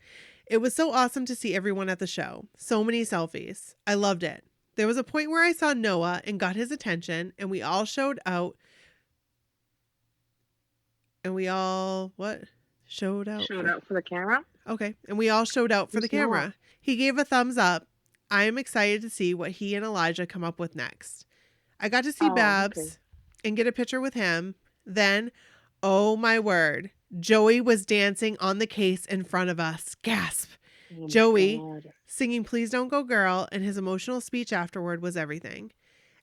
It was so awesome to see everyone at the show. So many selfies. I loved it. There was a point where I saw Noah and got his attention, and we all showed out. And we all, what? Showed out for the camera? Okay. And we all showed out for the camera. Noah? He gave a thumbs up. I am excited to see what he and Elijah come up with next. I got to see Babs and get a picture with him. Then, oh my word, Joey was dancing on the case in front of us. Gasp. Oh Joey God. singing Please Don't Go Girl, and his emotional speech afterward was everything.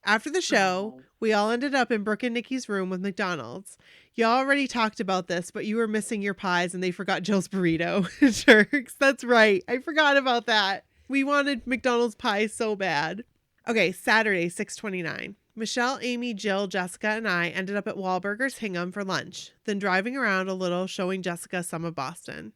After the show, we all ended up in Brooke and Nikki's room with McDonald's. Y'all already talked about this, but you were missing your pies and they forgot Jill's burrito. Jerks. That's right. I forgot about that. We wanted McDonald's pies so bad. Okay, Saturday, 6/29. Michelle, Amy, Jill, Jessica, and I ended up at Wahlburgers Hingham for lunch, then driving around a little showing Jessica some of Boston.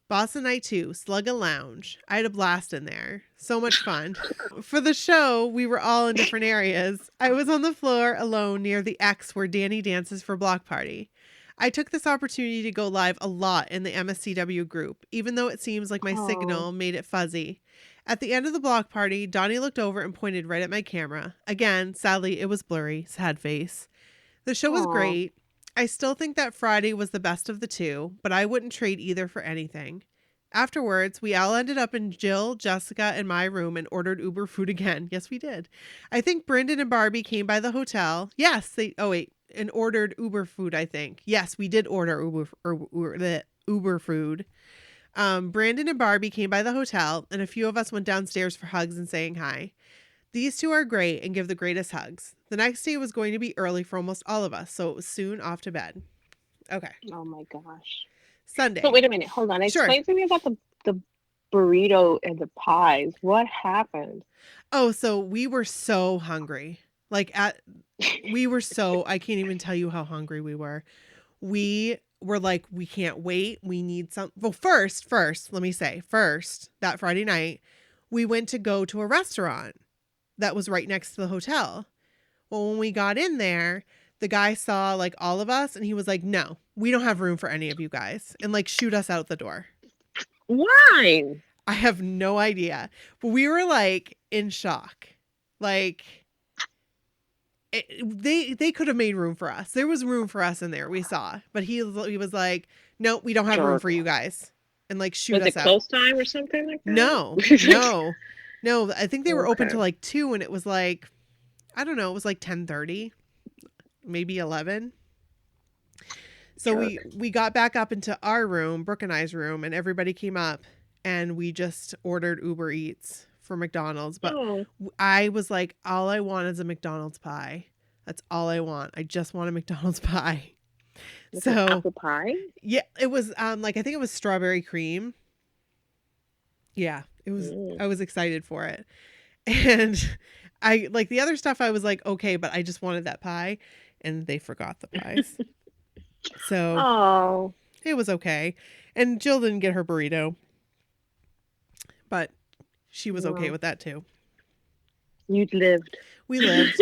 Boston Night 2, Slugga Lounge. I had a blast in there. So much fun. For the show, we were all in different areas. I was on the floor alone near the X where Danny dances for Block Party. I took this opportunity to go live a lot in the MSCW group, even though it seems like my signal made it fuzzy. At the end of the Block Party, Donnie looked over and pointed right at my camera. Again, sadly, it was blurry. Sad face. The show was great. I still think that Friday was the best of the two, but I wouldn't trade either for anything. Afterwards, we all ended up in Jill, Jessica, and my room and ordered Uber food again. Yes, we did. I think Brendan and Barbie came by the hotel. Yes, and ordered Uber food, I think. Yes, we did order Uber food. Brandon and Barbie came by the hotel, and a few of us went downstairs for hugs and saying hi. These two are great and give the greatest hugs. The next day was going to be early for almost all of us, so it was soon off to bed. Okay. Oh my gosh. Sunday. So wait a minute. Hold on. Explain to me about the burrito and the pies. What happened? Oh, so we were so hungry. I can't even tell you how hungry we were. We were like, we can't wait. We need some. Well, first, let me say, that Friday night, we went to go to a restaurant that was right next to the hotel. Well, when we got in there, the guy saw like all of us and he was like, no, we don't have room for any of you guys, and like shoot us out the door. Why? I have no idea. But we were like in shock. Like they could have made room for us. There was room for us in there. We saw, but he was like, no, we don't have room for you guys, and like shoot us out. Was it close time or something like that? No. I think they were open till like 2, and it was like, I don't know. It was like 10:30, maybe 11. So we got back up into our room, Brooke and I's room, and everybody came up, and we just ordered Uber Eats for McDonald's. But I was like, all I want is a McDonald's pie. That's all I want. I just want a McDonald's pie. Was it apple pie? Yeah, it was I think it was strawberry cream. Yeah, it was. I was excited for it. And I like the other stuff. I was like, okay, but I just wanted that pie, and they forgot the pies. So it was okay. And Jill didn't get her burrito. but she was okay Wow. with that too. You lived. We lived.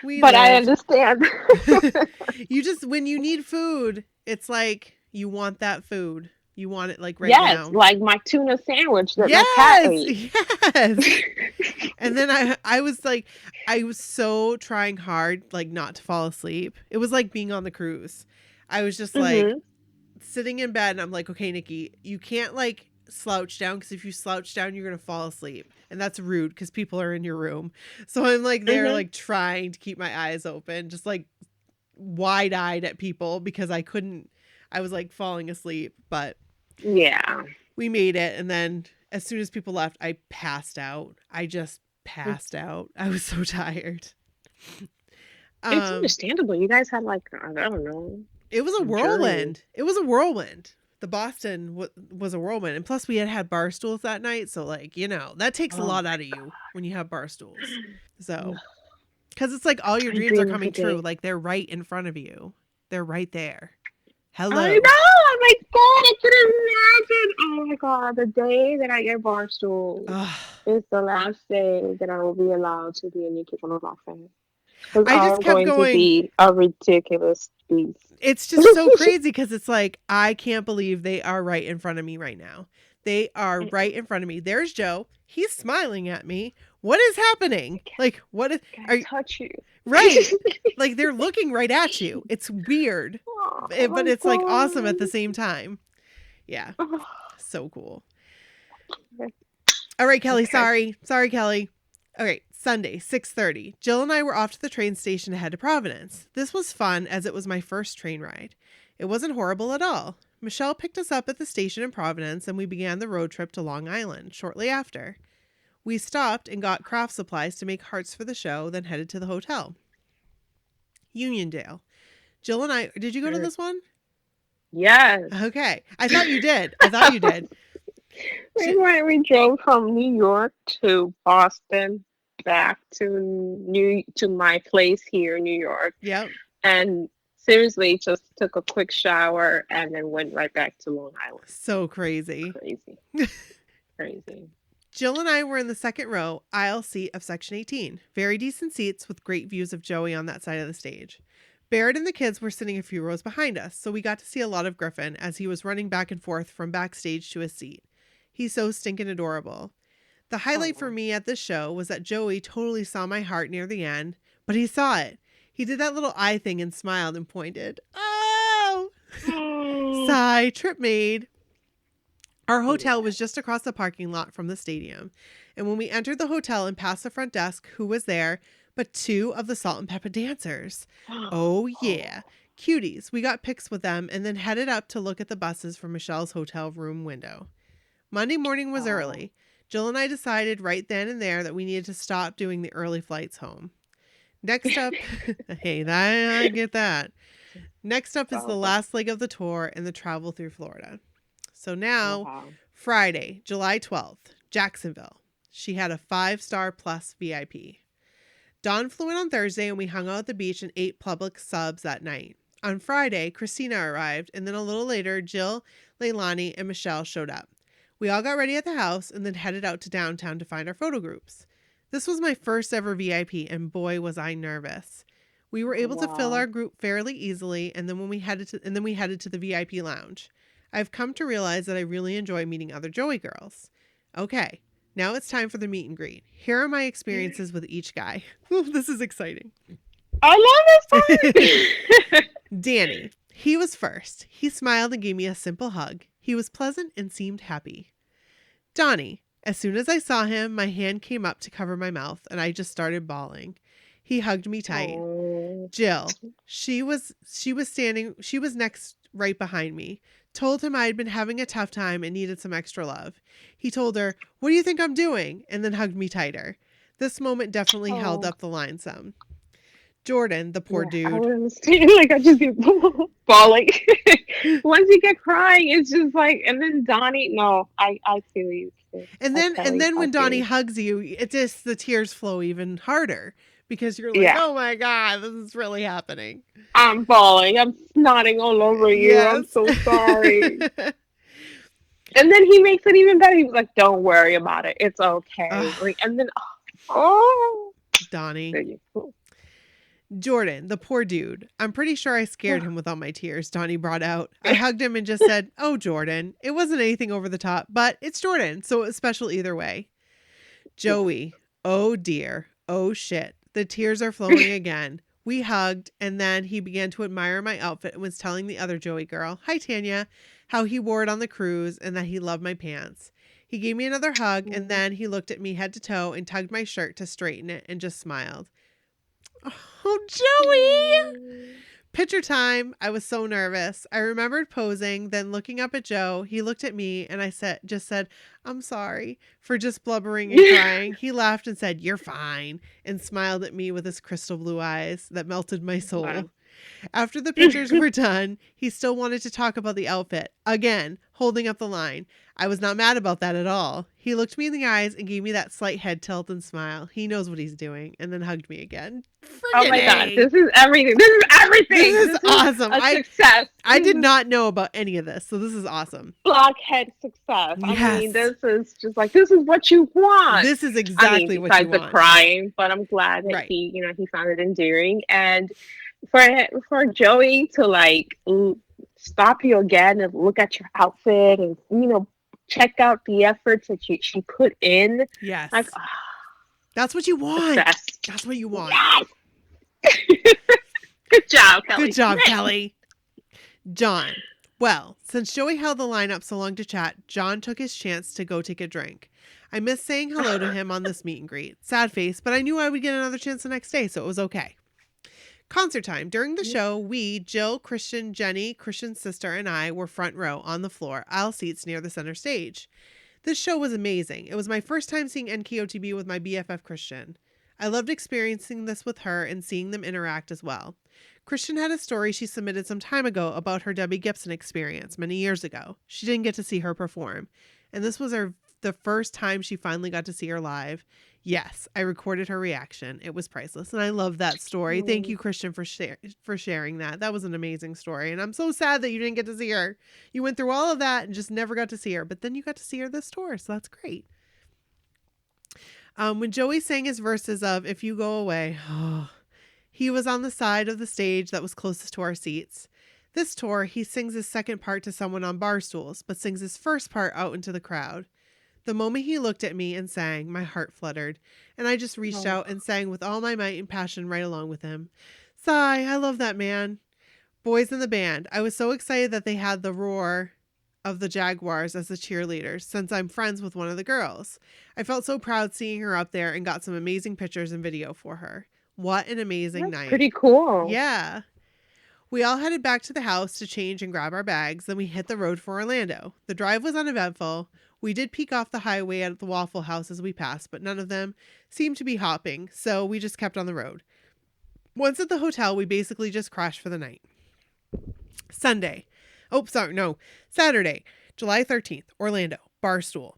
We But I lived. understand. You just, when you need food, it's like you want that food. You want it like right Yes, now. like my tuna sandwich that my cat Yes, ate. yes. And then I was like, I was so trying hard, like not to fall asleep. It was like being on the cruise. I was just like Hmm. sitting in bed and I'm like, okay, Nikki, you can't like slouch down because if you slouch down, you're going to fall asleep. And that's rude because people are in your room. So I'm like there, Hmm. like trying to keep my eyes open, just like wide eyed at people because I was like falling asleep, but Yeah. we made it. And then as soon as people left, I passed out. I just passed out. I was so tired. It's Um, understandable. You guys had like, I don't know, it was a journey. whirlwind. It was a whirlwind. The Boston was a whirlwind. And plus we had bar stools that night. So like, that takes a Oh lot my out of you when you have bar stools. God. So, because it's like all your I dreams are dream every coming true. day. Like they're right in front of you. They're right there. I Hello. know. Oh my God. I can imagine. Oh my God. The day that I get Barstool Ugh. is the last day that I will be allowed to be a Nikki from a rock fan. Because I I just am kept going to going. be a ridiculous beast. It's just so crazy because it's like, I can't believe they are right in front of me right now. They are right in front of me. There's Joe. He's smiling at me. What is happening? Like, what is, Can are I you, touch you? right? Like, they're looking right at you. It's weird, Oh but my it's like awesome at the God. same time. Yeah. Oh, So cool. All right, Kelley. okay. Sorry, Kelley. Okay, Sunday, 6:30. Jill and I were off to the train station to head to Providence. This was fun as it was my first train ride. It wasn't horrible at all. Michelle picked us up at the station in Providence and we began the road trip to Long Island shortly after. We stopped and got craft supplies to make hearts for the show, then headed to the hotel. Uniondale. Jill and I, did you go to this one? Yes. Okay. I thought you did. I thought you did. We drove from New York to Boston, back to my place here in New York, Yep. and seriously just took a quick shower and then went right back to Long Island. So crazy. Crazy. Crazy. Jill and I were in the second row, aisle seat of section 18. Very decent seats with great views of Joey on that side of the stage. Barrett and the kids were sitting a few rows behind us, so we got to see a lot of Griffin as he was running back and forth from backstage to his seat. He's so stinking adorable. The highlight for me at this show was that Joey totally saw my heart near the end, but he saw it. He did that little eye thing and smiled and pointed. Oh! Sigh, trip made. Our hotel was just across the parking lot from the stadium. And when we entered the hotel and passed the front desk, who was there but two of the Salt and Pepper dancers? Oh, yeah. Cuties. We got pics with them and then headed up to look at the buses from Michelle's hotel room window. Monday morning was early. Jill and I decided right then and there that we needed to stop doing the early flights home. Next up, hey, I get that. Next up is the last leg of the tour and the travel through Florida. So now, Friday, July 12th, Jacksonville. She had a 5-star plus VIP. Dawn flew in on Thursday and we hung out at the beach and ate Publix subs that night. On Friday, Christina arrived and then a little later, Jill, Leilani, and Michelle showed up. We all got ready at the house and then headed out to downtown to find our photo groups. This was my first ever VIP and boy was I nervous. We were able to fill our group fairly easily and then we headed to the VIP lounge. I've come to realize that I really enjoy meeting other Joey girls. Okay, now it's time for the meet and greet. Here are my experiences with each guy. This is exciting. I love this part. Danny. He was first. He smiled and gave me a simple hug. He was pleasant and seemed happy. Donnie. As soon as I saw him, my hand came up to cover my mouth and I just started bawling. He hugged me tight. Jill. She was next right behind me. Told him I had been having a tough time and needed some extra love. He told her, "What do you think I'm doing?" and then hugged me tighter. This moment definitely held up the line some. Jordan, the poor dude. I would understand. Like, I just get bawling. Once you get crying, it's just like, and then Donnie, no, I feel you. And then when Donnie hugs you, it just, the tears flow even harder because you're like, oh my God, this is really happening. I'm bawling. I'm snotting all over you. Yes. I'm so sorry. And then he makes it even better. He was like, "Don't worry about it. It's okay." Ugh. Like, and then, oh, Donnie. Jordan, the poor dude. I'm pretty sure I scared him with all my tears, Donnie brought out. I hugged him and just said, "Oh, Jordan." It wasn't anything over the top, but it's Jordan, so it was special either way. Joey. Oh, dear. Oh, shit. The tears are flowing again. We hugged, and then he began to admire my outfit and was telling the other Joey girl, hi, Tanya, how he wore it on the cruise and that he loved my pants. He gave me another hug, and then he looked at me head to toe and tugged my shirt to straighten it and just smiled. Oh, Joey! Picture time. I was so nervous. I remembered posing, then looking up at Joe. He looked at me and I just said, "I'm sorry," for just blubbering and crying. He laughed and said, "You're fine," and smiled at me with his crystal blue eyes that melted my soul. Wow. After the pictures were done, he still wanted to talk about the outfit. Again, holding up the line. I was not mad about that at all. He looked me in the eyes and gave me that slight head tilt and smile. He knows what he's doing, and then hugged me again. Oh my God, this is everything. This is everything. This is awesome. A success. I did not know about any of this, so this is awesome. Blockhead success. Yes. I mean, this is just like, this is what you want. This is exactly what you want. Besides the crying, but I'm glad that he, he found it endearing. And for Joey to like stop you again and look at your outfit and check out the efforts that she put in. Yes. Like, that's what you want. Success. That's what you want. Yes. Good job, Kelley. Good job, Kelley. John. Well, since Joey held the line up so long to chat, John took his chance to go take a drink. I missed saying hello to him on this meet and greet. Sad face, but I knew I would get another chance the next day, so it was okay. Concert time. During the show, we, Jill, Christian, Jenny, Christian's sister, and I were front row on the floor, aisle seats near the center stage. This show was amazing. It was my first time seeing NKOTB with my BFF Christian. I loved experiencing this with her and seeing them interact as well. Christian had a story she submitted some time ago about her Debbie Gibson experience many years ago. She didn't get to see her perform, and this was the first time she finally got to see her live. Yes, I recorded her reaction. It was priceless, and I love that story. Thank you, Christian, for sharing that. That was an amazing story, and I'm so sad that you didn't get to see her. You went through all of that and just never got to see her, but then you got to see her this tour, so that's great. When Joey sang his verses of "If You Go Away," he was on the side of the stage that was closest to our seats. This tour, he sings his second part to someone on bar stools, but sings his first part out into the crowd. The moment he looked at me and sang, my heart fluttered, and I just reached out and sang with all my might and passion right along with him. Sigh, I love that man. Boys in the band. I was so excited that they had the roar of the Jaguars as the cheerleaders, since I'm friends with one of the girls. I felt so proud seeing her up there and got some amazing pictures and video for her. What an amazing night. Pretty cool. Yeah. We all headed back to the house to change and grab our bags, then we hit the road for Orlando. The drive was uneventful. We did peek off the highway at the Waffle House as we passed, but none of them seemed to be hopping, so we just kept on the road. Once at the hotel, we basically just crashed for the night. Saturday, July 13th, Orlando, Barstool.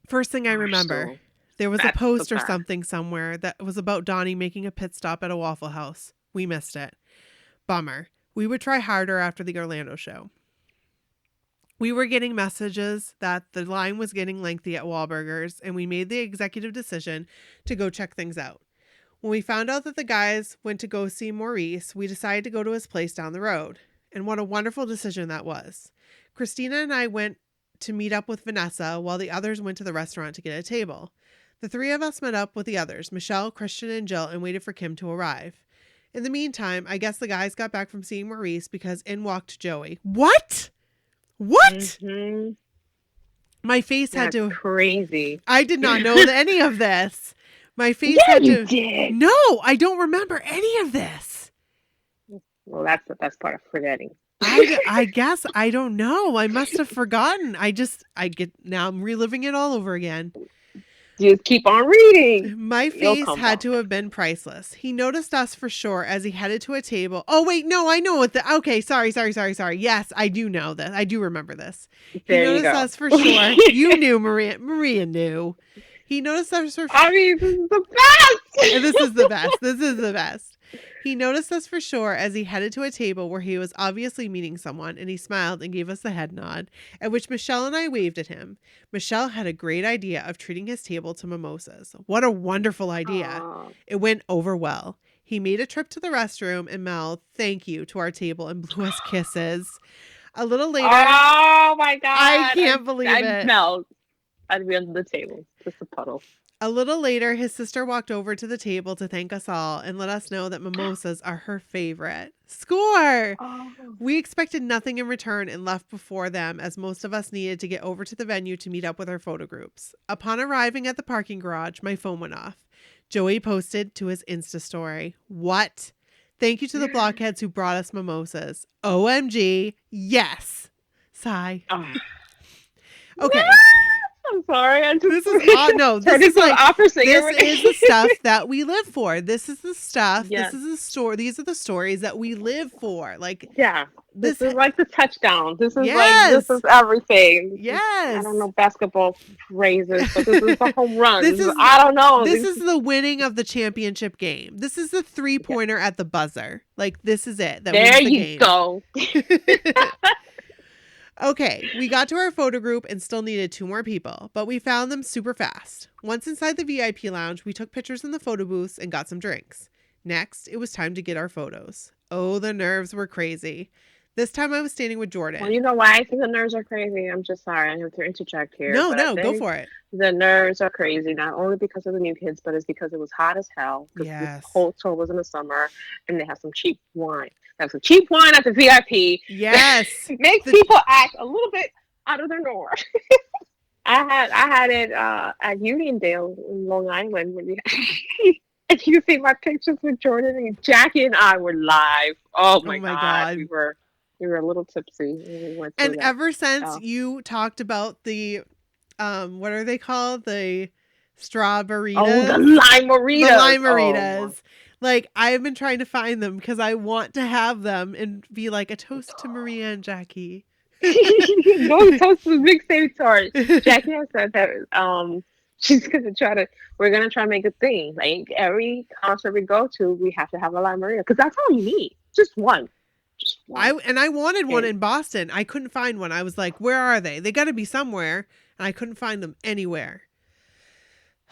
First thing I remember, there was a post or something somewhere that was about Donnie making a pit stop at a Waffle House. We missed it. Bummer. We would try harder after the Orlando show. We were getting messages that the line was getting lengthy at Wahlburgers, and we made the executive decision to go check things out. When we found out that the guys went to go see Maurice, we decided to go to his place down the road. And what a wonderful decision that was. Christina and I went to meet up with Vanessa while the others went to the restaurant to get a table. The three of us met up with the others, Michelle, Christian, and Jill, and waited for Kim to arrive. In the meantime, I guess the guys got back from seeing Maurice because in walked Joey. What? Mm-hmm. My face had to... crazy. I did not know any of this. My face had to... you did. No, I don't remember any of this. Well, that's the best part of forgetting. I guess I don't know. I must have forgotten. Now I'm reliving it all over again. Just keep on reading. My face had to have been priceless. He noticed us for sure as he headed to a table. Oh, wait, no, I know what okay, sorry. Yes, I do know this. I do remember this. There he noticed us for sure. You knew, Maria. Maria knew. He noticed us for sure. I mean, this is the best. This is the best. This is the best. He noticed us for sure as he headed to a table where he was obviously meeting someone, and he smiled and gave us the head nod, at which Michelle and I waved at him. Michelle had a great idea of treating his table to mimosas. What a wonderful idea. Aw. It went over well. He made a trip to the restroom and mouthed "thank you" to our table and blew us kisses. A little later, Oh my god! I can't believe I'd it. melt. I'd be under the table, just a puddle. A little later, his sister walked over to the table to thank us all and let us know that mimosas are her favorite. Score! Oh. We expected nothing in return and left before them, as most of us needed to get over to the venue to meet up with our photo groups. Upon arriving at the parking garage, my phone went off. Joey posted to his Insta story, "What? Thank you to the blockheads who brought us mimosas. OMG, yes." Sigh. Oh. Okay. I'm sorry. I just This is no. This is like opera singer. this is the stuff that we live for. This is the stuff. Yes. This is the story. These are the stories that we live for. Like Yeah. This is like the touchdown. This is Yes. like this is everything. This is- Yes. I don't know basketball phrases, but this is the home run. This This is- is I don't know. This is the winning of the championship game. This is the 3-pointer at the buzzer. Like this is it. That there wins the you game. go. Okay, we got to our photo group and still needed 2 more people, but we found them super fast. Once inside the VIP lounge, we took pictures in the photo booths and got some drinks. Next, it was time to get our photos. Oh, the nerves were crazy. This time I was standing with Jordan. Well, you know why I think the nerves are crazy? I'm just sorry. I have to interject here. No, but I no, go think for it. The nerves are crazy, not only because of the new kids, but it's because it was hot as hell. Because Yes. this whole tour was in the summer, and they have some cheap wine. They have some cheap wine at the VIP. Yes. Makes people act a little bit out of their norm. I had it at Uniondale in Long Island when you if you see my pictures with Jordan and Jackie and I were live. Oh my god. We were a little tipsy when we went through And that. ever since you talked about the what are they called? The strawberries. Oh, the lime-maritas. The lime-maritas. Oh, like I've been trying to find them because I want to have them and be like a toast to Maria and Jackie. Those toast was big save tart. Jackie has said that we're gonna try to make a thing. Like every concert we go to, we have to have a lime-marita because that's all you need. Just one. I wanted one in Boston. I couldn't find one. I was like, where are they? They got to be somewhere, and I couldn't find them anywhere.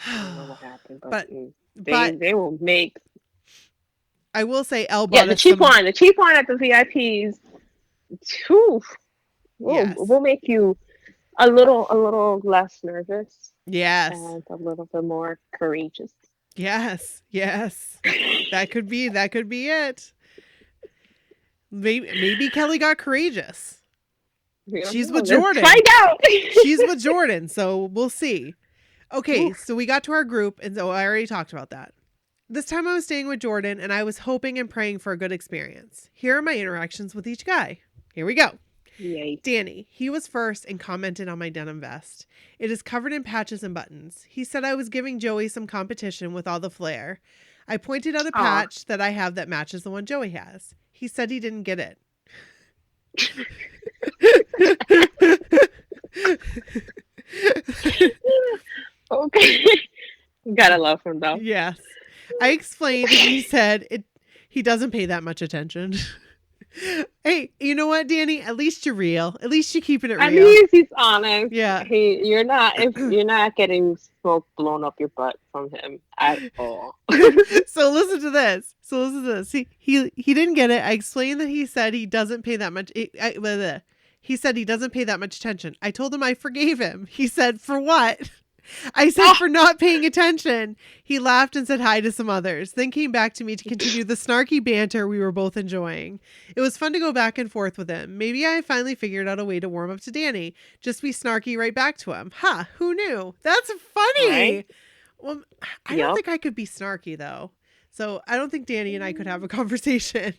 I don't know what happened, but they will make. I will say, Elle bought the cheap wine at the VIPs. Will make you a little less nervous. Yes, and a little bit more courageous. Yes, that could be it. Maybe Kelley got courageous. She's with Jordan. Find out. She's with Jordan, so we'll see. Okay, so we got to our group, and so I already talked about that. This time I was staying with Jordan, and I was hoping and praying for a good experience. Here are my interactions with each guy. Here we go. Yay. Danny, he was first and commented on my denim vest. It is covered in patches and buttons. He said I was giving Joey some competition with all the flair. I pointed out a patch that I have that matches the one Joey has. He said he didn't get it. Okay. Gotta love him though. Yes. I explained and he said he doesn't pay that much attention. Hey, you know what, Danny? At least you're real. At least you're keeping it real. At least he's honest. Yeah. You're not getting smoke blown up your butt from him at all. So listen to this. He didn't get it. I explained that he said he doesn't pay that much. He said he doesn't pay that much attention. I told him I forgave him. He said, for what? I said, for not paying attention. He laughed and said hi to some others, then came back to me to continue the snarky banter we were both enjoying. It was fun to go back and forth with him. Maybe I finally figured out a way to warm up to Danny. Just be snarky right back to him. Ha, who knew? That's funny. Right? Well, I don't think I could be snarky though. So I don't think Danny and I could have a conversation.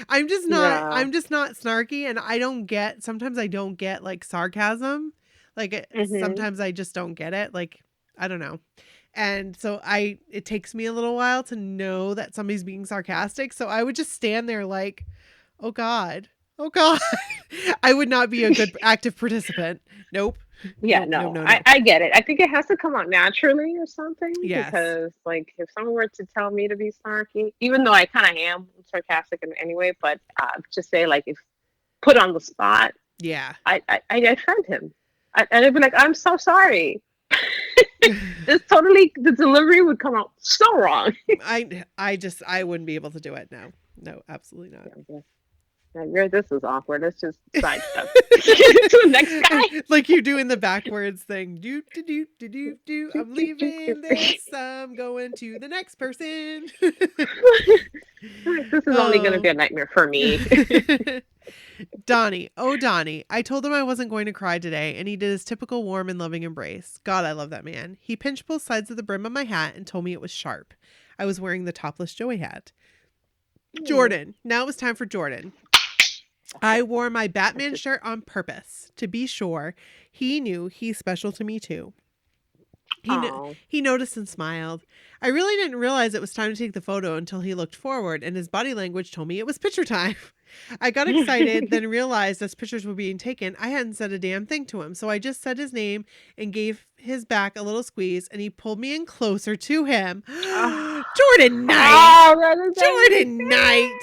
I'm just not snarky, and sometimes I don't get like sarcasm. Like sometimes I just don't get it. Like, I don't know. And so it takes me a little while to know that somebody's being sarcastic. So I would just stand there like, oh God. I would not be a good active participant. Nope. Yeah, No, no, no, no, no. I get it. I think it has to come out naturally or something. Yes. Because, like, if someone were to tell me to be snarky, even though I kind of am sarcastic in anyway, but just say, like, if put on the spot, Yeah. I offend him. And I'd be like, I'm so sorry. The delivery would come out so wrong. I wouldn't be able to do it. No. No, absolutely not. This is awkward. Let's just sidestep to the next guy. Like you doing the backwards thing. Do do do do do do. I'm leaving this. I'm going to the next person. This is only going to be a nightmare for me. Donnie. Oh, Donnie. I told him I wasn't going to cry today, and he did his typical warm and loving embrace. God, I love that man. He pinched both sides of the brim of my hat and told me it was sharp. I was wearing the topless Joey hat. Jordan. Now it was time for Jordan. I wore my Batman shirt on purpose. To be sure, he knew he's special to me too. He noticed and smiled. I really didn't realize it was time to take the photo until he looked forward and his body language told me it was picture time. I got excited, then realized as pictures were being taken, I hadn't said a damn thing to him. So I just said his name and gave his back a little squeeze, and he pulled me in closer to him. Jordan Knight! Jordan Knight!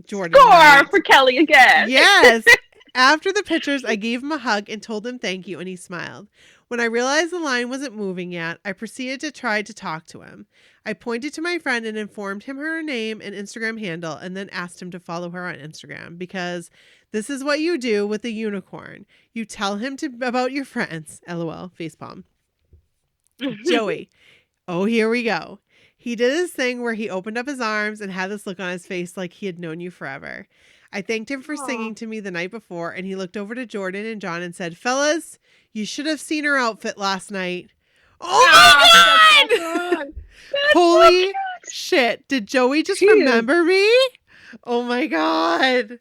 Jordan Score Knight. for Kelley again. Yes. After the pictures, I gave him a hug and told him thank you, and he smiled. When I realized the line wasn't moving yet, I proceeded to try to talk to him. I pointed to my friend and informed him her name and Instagram handle, and then asked him to follow her on Instagram, because this is what you do with a unicorn. You tell him about your friends. LOL. Facepalm. Joey. Oh, here we go. He did his thing where he opened up his arms and had this look on his face like he had known you forever. I thanked him for singing to me the night before, and he looked over to Jordan and John and said, fellas, you should have seen her outfit last night. Oh my God! Holy shit. Did Joey just remember me? Oh my God.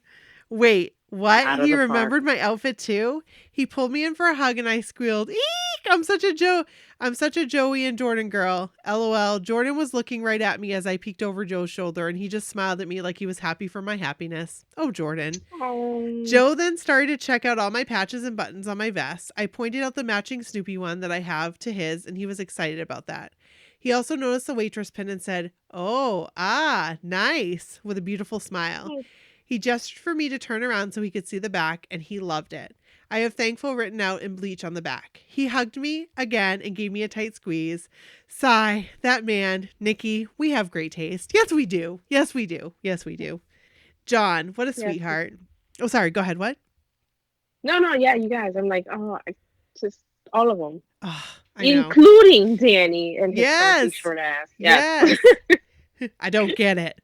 Wait, what? He remembered my outfit too? He pulled me in for a hug and I squealed, eek! I'm such a Joey and Jordan girl. LOL. Jordan was looking right at me as I peeked over Joe's shoulder, and he just smiled at me like he was happy for my happiness. Oh, Jordan. Joe then started to check out all my patches and buttons on my vest. I pointed out the matching Snoopy one that I have to his, and he was excited about that. He also noticed the waitress pin and said, oh, nice, with a beautiful smile. He gestured for me to turn around so he could see the back, and he loved it. I have thankful written out in bleach on the back. He hugged me again and gave me a tight squeeze. Sigh, that man, Nikki, we have great taste. Yes, we do. Yes, we do. Yes, we do. John, what a sweetheart. Oh, sorry. Go ahead. What? No, yeah, you guys. I'm like, just all of them. Oh, including Danny and his short ass. Yes. I don't get it.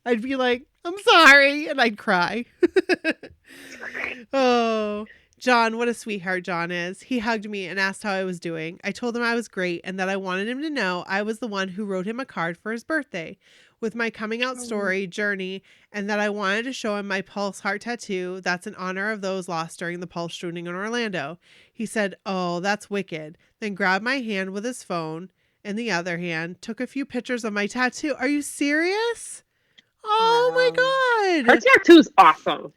I'd be like, I'm sorry. And I'd cry. Oh, John, what a sweetheart John is. He hugged me and asked how I was doing. I told him I was great and that I wanted him to know I was the one who wrote him a card for his birthday with my coming out story journey, and that I wanted to show him my Pulse heart tattoo that's in honor of those lost during the Pulse shooting in Orlando. He said, oh, that's wicked. Then grabbed my hand with his phone in the other hand, took a few pictures of my tattoo. Are you serious? Oh my God. Her tattoo's awesome.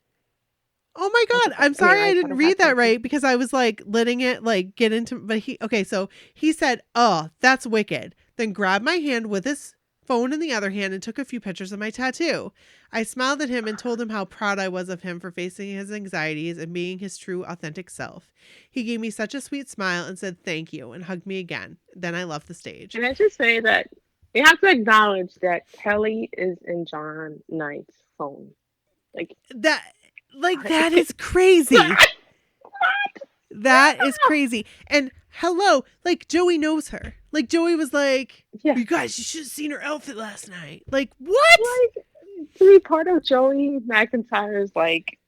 Oh my God. I'm sorry I didn't read that right, because I was like letting it like get into, but so he said, oh, that's wicked. Then grabbed my hand with his phone in the other hand and took a few pictures of my tattoo. I smiled at him and told him how proud I was of him for facing his anxieties and being his true, authentic self. He gave me such a sweet smile and said thank you and hugged me again. Then I left the stage. And I just say that you have to acknowledge that Kelley is in John Knight's phone. That is crazy. That is crazy. And hello, like Joey knows her. Like Joey was like, you guys, you should have seen her outfit last night. Like, what? Like, to be part of Joey McIntyre's like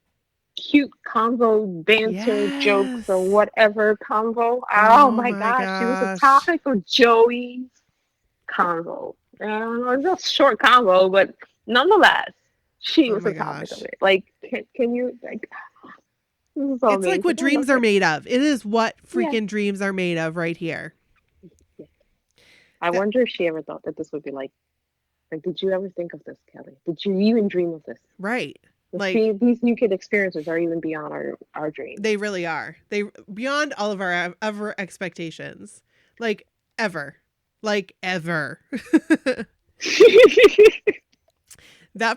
cute convo banter jokes or whatever convo. Oh my gosh, she was a topic of Joey's convo. It's a short convo, but nonetheless, she was a topic of it. Like, can you like? It's amazing. Like what dreams are made of. It is what freaking dreams are made of right here. I wonder if she ever thought that this would be like, did you ever think of this, Kelley? Did you even dream of this? Right. These new kid experiences are even beyond our dreams. They really are. They beyond all of our ever expectations. Like ever. That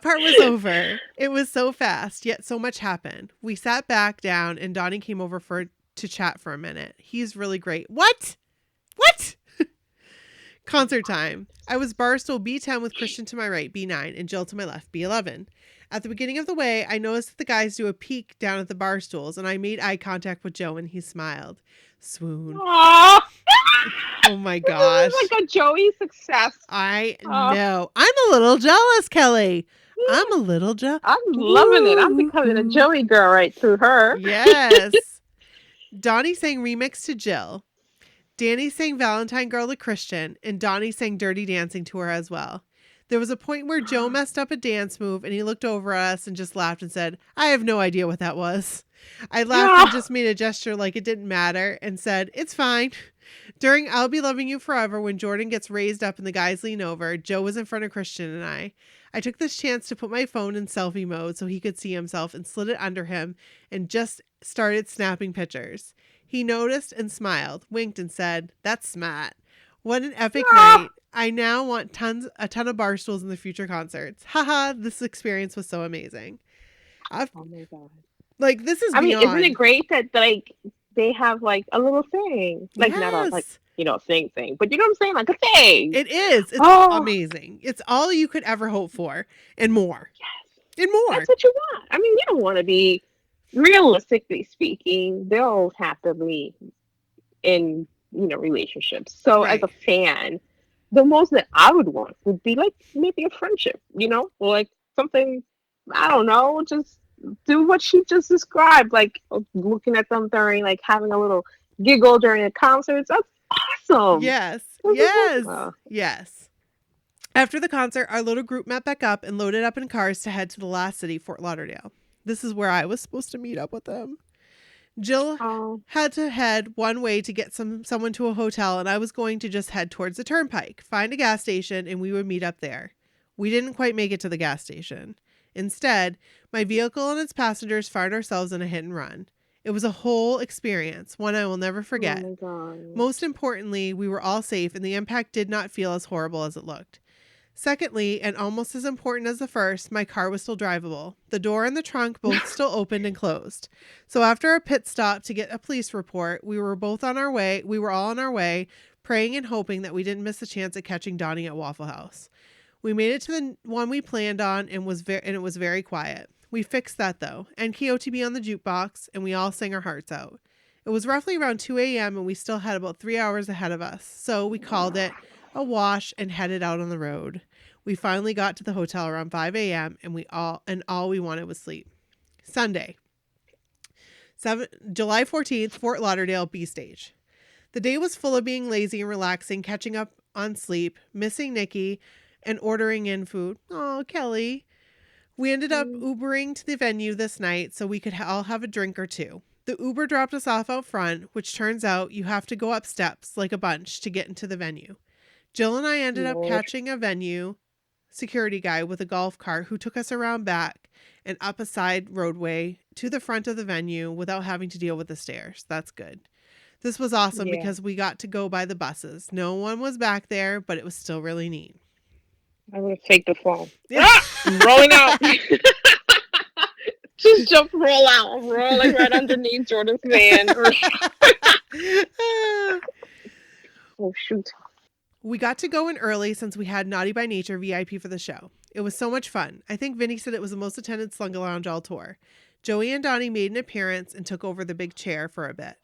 part was over. It was so fast, yet so much happened. We sat back down and Donnie came over to chat for a minute. He's really great. What? Concert time. I was barstool B10 with Christian to my right, B9, and Jill to my left, B11. At the beginning of the way, I noticed that the guys do a peek down at the bar stools, and I made eye contact with Joe, and he smiled. Swoon. Aww. Oh my gosh. This is like a Joey success. I know. I'm a little jealous, Kelley. I'm a little jealous. I'm loving it. I'm becoming a Joey girl right through her. Yes. Donnie sang Remix to Jill. Danny sang Valentine Girl to Christian, and Donnie sang Dirty Dancing to her as well. There was a point where Joe messed up a dance move, and he looked over at us and just laughed and said, I have no idea what that was. I laughed and just made a gesture like it didn't matter and said, it's fine. During I'll Be Loving You Forever, when Jordan gets raised up and the guys lean over, Joe was in front of Christian and I. I took this chance to put my phone in selfie mode so he could see himself and slid it under him and just started snapping pictures. He noticed and smiled, winked and said, that's smart. What an epic night. I now want a ton of bar stools in the future concerts. Haha, this experience was so amazing. Oh my God. Like, this is beyond. Isn't it great that, like, they have, like, a little thing? Like, not a, like, you know, thing, but you know what I'm saying? Like a thing. It is. It's amazing. It's all you could ever hope for and more. Yes. And more. That's what you want. I mean, you don't want to be, realistically speaking, they'll have to be in, you know, relationships. So as a fan, the most that I would want would be like maybe a friendship, you know, or like something, I don't know, just do what she just described, like looking at them during, like having a little giggle during a concert. That's awesome. Yes. Yes. After the concert, our little group met back up and loaded up in cars to head to the last city, Fort Lauderdale. This is where I was supposed to meet up with them. Jill had to head one way to get someone to a hotel, and I was going to just head towards the turnpike, find a gas station, and we would meet up there. We didn't quite make it to the gas station. Instead, my vehicle and its passengers found ourselves in a hit and run. It was a whole experience, one I will never forget. Oh my God. Most importantly, we were all safe, and the impact did not feel as horrible as it looked. Secondly, and almost as important as the first, my car was still drivable. The door and the trunk both still opened and closed. So after a pit stop to get a police report, we were all on our way, praying and hoping that we didn't miss a chance at catching Donnie at Waffle House. We made it to the one we planned on and it was very quiet. We fixed that though. NKOTB on the jukebox, and we all sang our hearts out. It was roughly around 2 a.m. and we still had about 3 hours ahead of us. So we called it a wash and headed out on the road. We finally got to the hotel around 5 a.m. and all we wanted was sleep. Sunday, July 14th, Fort Lauderdale, B stage. The day was full of being lazy and relaxing, catching up on sleep, missing Nikki, and ordering in food. Oh, Kelley. We ended up Ubering to the venue this night so we could all have a drink or two. The Uber dropped us off out front, which turns out you have to go up steps like a bunch to get into the venue. Jill and I ended up catching a venue security guy with a golf cart who took us around back and up a side roadway to the front of the venue without having to deal with the stairs. That's good. This was awesome because we got to go by the buses. No one was back there, but it was still really neat. I'm going to take the phone. Rolling out. Just jump, roll out. I'm rolling right underneath Jordan's van. Oh, shoot. We got to go in early since we had Naughty by Nature VIP for the show. It was so much fun. I think Vinny said it was the most attended Slunga Lounge all tour. Joey and Donnie made an appearance and took over the big chair for a bit.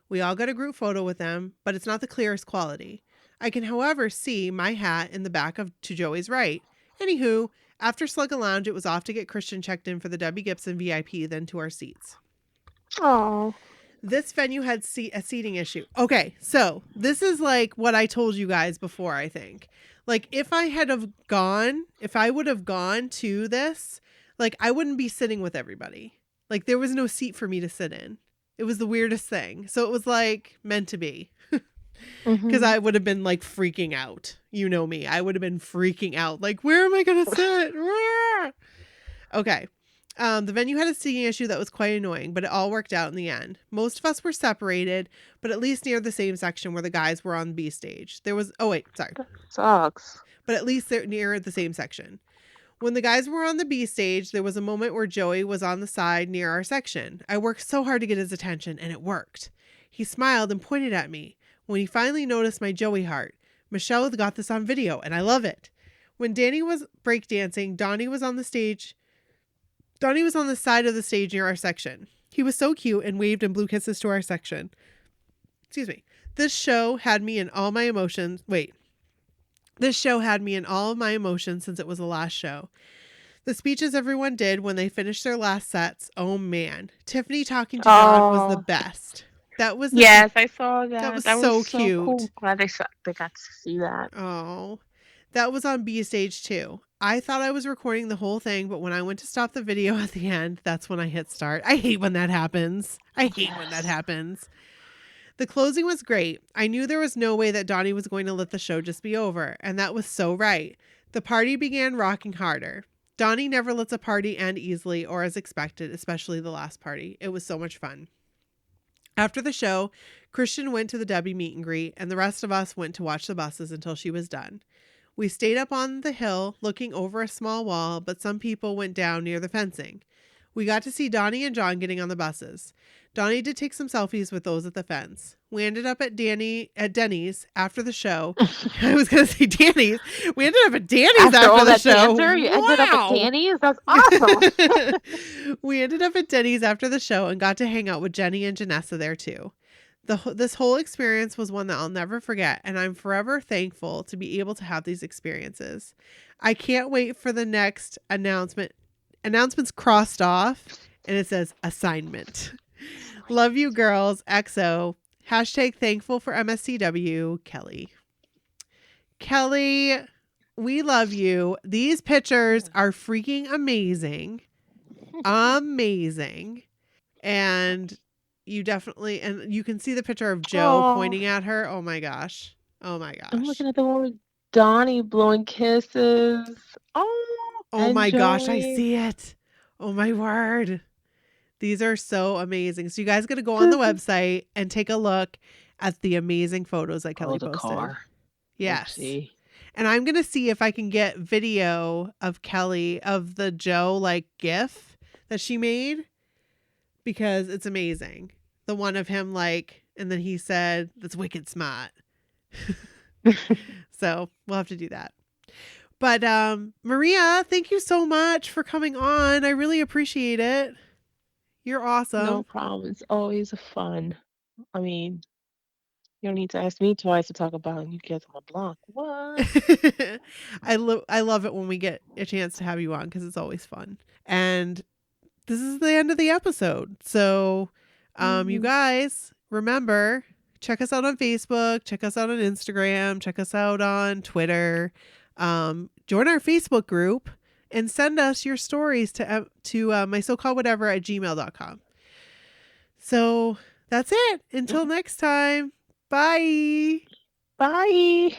We all got a group photo with them, but it's not the clearest quality. I can, however, see my hat in the back to Joey's right. Anywho, after Slugga Lounge, it was off to get Christian checked in for the Debbie Gibson VIP, then to our seats. Oh. This venue had a seating issue. Okay, so this is like what I told you guys before, I think. Like, if I would have gone to this, like, I wouldn't be sitting with everybody. Like, there was no seat for me to sit in. It was the weirdest thing. So it was, like, meant to be. Because I would have been, like, freaking out. You know me. I would have been freaking out. Like, where am I going to sit? Okay. The venue had a seating issue that was quite annoying, but it all worked out in the end. Most of us were separated, but at least near the same section where the guys were on B stage. There was, That sucks. but at least they're near the same section. When the guys were on the B stage, there was a moment where Joey was on the side near our section. I worked so hard to get his attention, and it worked. He smiled and pointed at me. When he finally noticed my Joey heart, Michelle got this on video, and I love it. When Danny was breakdancing, Donnie was on the side of the stage near our section. He was so cute and waved and blew kisses to our section. Excuse me. This show had me in all my emotions. This show had me in all of my emotions since it was the last show. The speeches everyone did when they finished their last sets. Oh man. Tiffany talking to John was the best. That was Yes, I saw that. That was so so cute. Cool. Glad they got to see that. Oh. That was on B stage too. I thought I was recording the whole thing, but when I went to stop the video at the end, that's when I hit start. I hate when that happens. The closing was great. I knew there was no way that Donnie was going to let the show just be over, and that was so right. The party began rocking harder. Donnie never lets a party end easily or as expected, especially the last party. It was so much fun. After the show, Christian went to the Debbie meet and greet, and the rest of us went to watch the buses until she was done. We stayed up on the hill looking over a small wall, but some people went down near the fencing. We got to see Donnie and John getting on the buses. Donnie did take some selfies with those at the fence. We ended up at Denny's after the show. I was going to say Danny's. We ended up at Danny's after the show. You ended up at Danny's? That's awesome. We ended up at Denny's after the show and got to hang out with Jenny and Janessa there too. This whole experience was one that I'll never forget, and I'm forever thankful to be able to have these experiences. I can't wait for the next announcement. Announcements crossed off, and it says assignment. Love you girls. XO. Hashtag thankful for MSCW. Kelley. Kelley, we love you. These pictures are freaking amazing. Amazing. And you definitely, and you can see the picture of Joe pointing at her. Oh my gosh. Oh my gosh. I'm looking at the one with Donnie blowing kisses. Oh my gosh, I see it. Oh my word. These are so amazing. So you guys got to go on the website and take a look at the amazing photos that Kelley posted. Car. Yes. And I'm going to see if I can get video of Kelley of the Joe GIF that she made, because it's amazing. The one of him and then he said, "That's wicked smart." So we'll have to do that. But Maria, thank you so much for coming on. I really appreciate it. You're awesome. No problem. It's always fun. I mean, you don't need to ask me twice to talk about you get on the block. What? I love it when we get a chance to have you on, because it's always fun. And this is the end of the episode. So you guys, remember, check us out on Facebook, check us out on Instagram, check us out on Twitter. Join our Facebook group and send us your stories to mysocalledwhatever@gmail.com. So that's it. Until next time. Bye. Bye.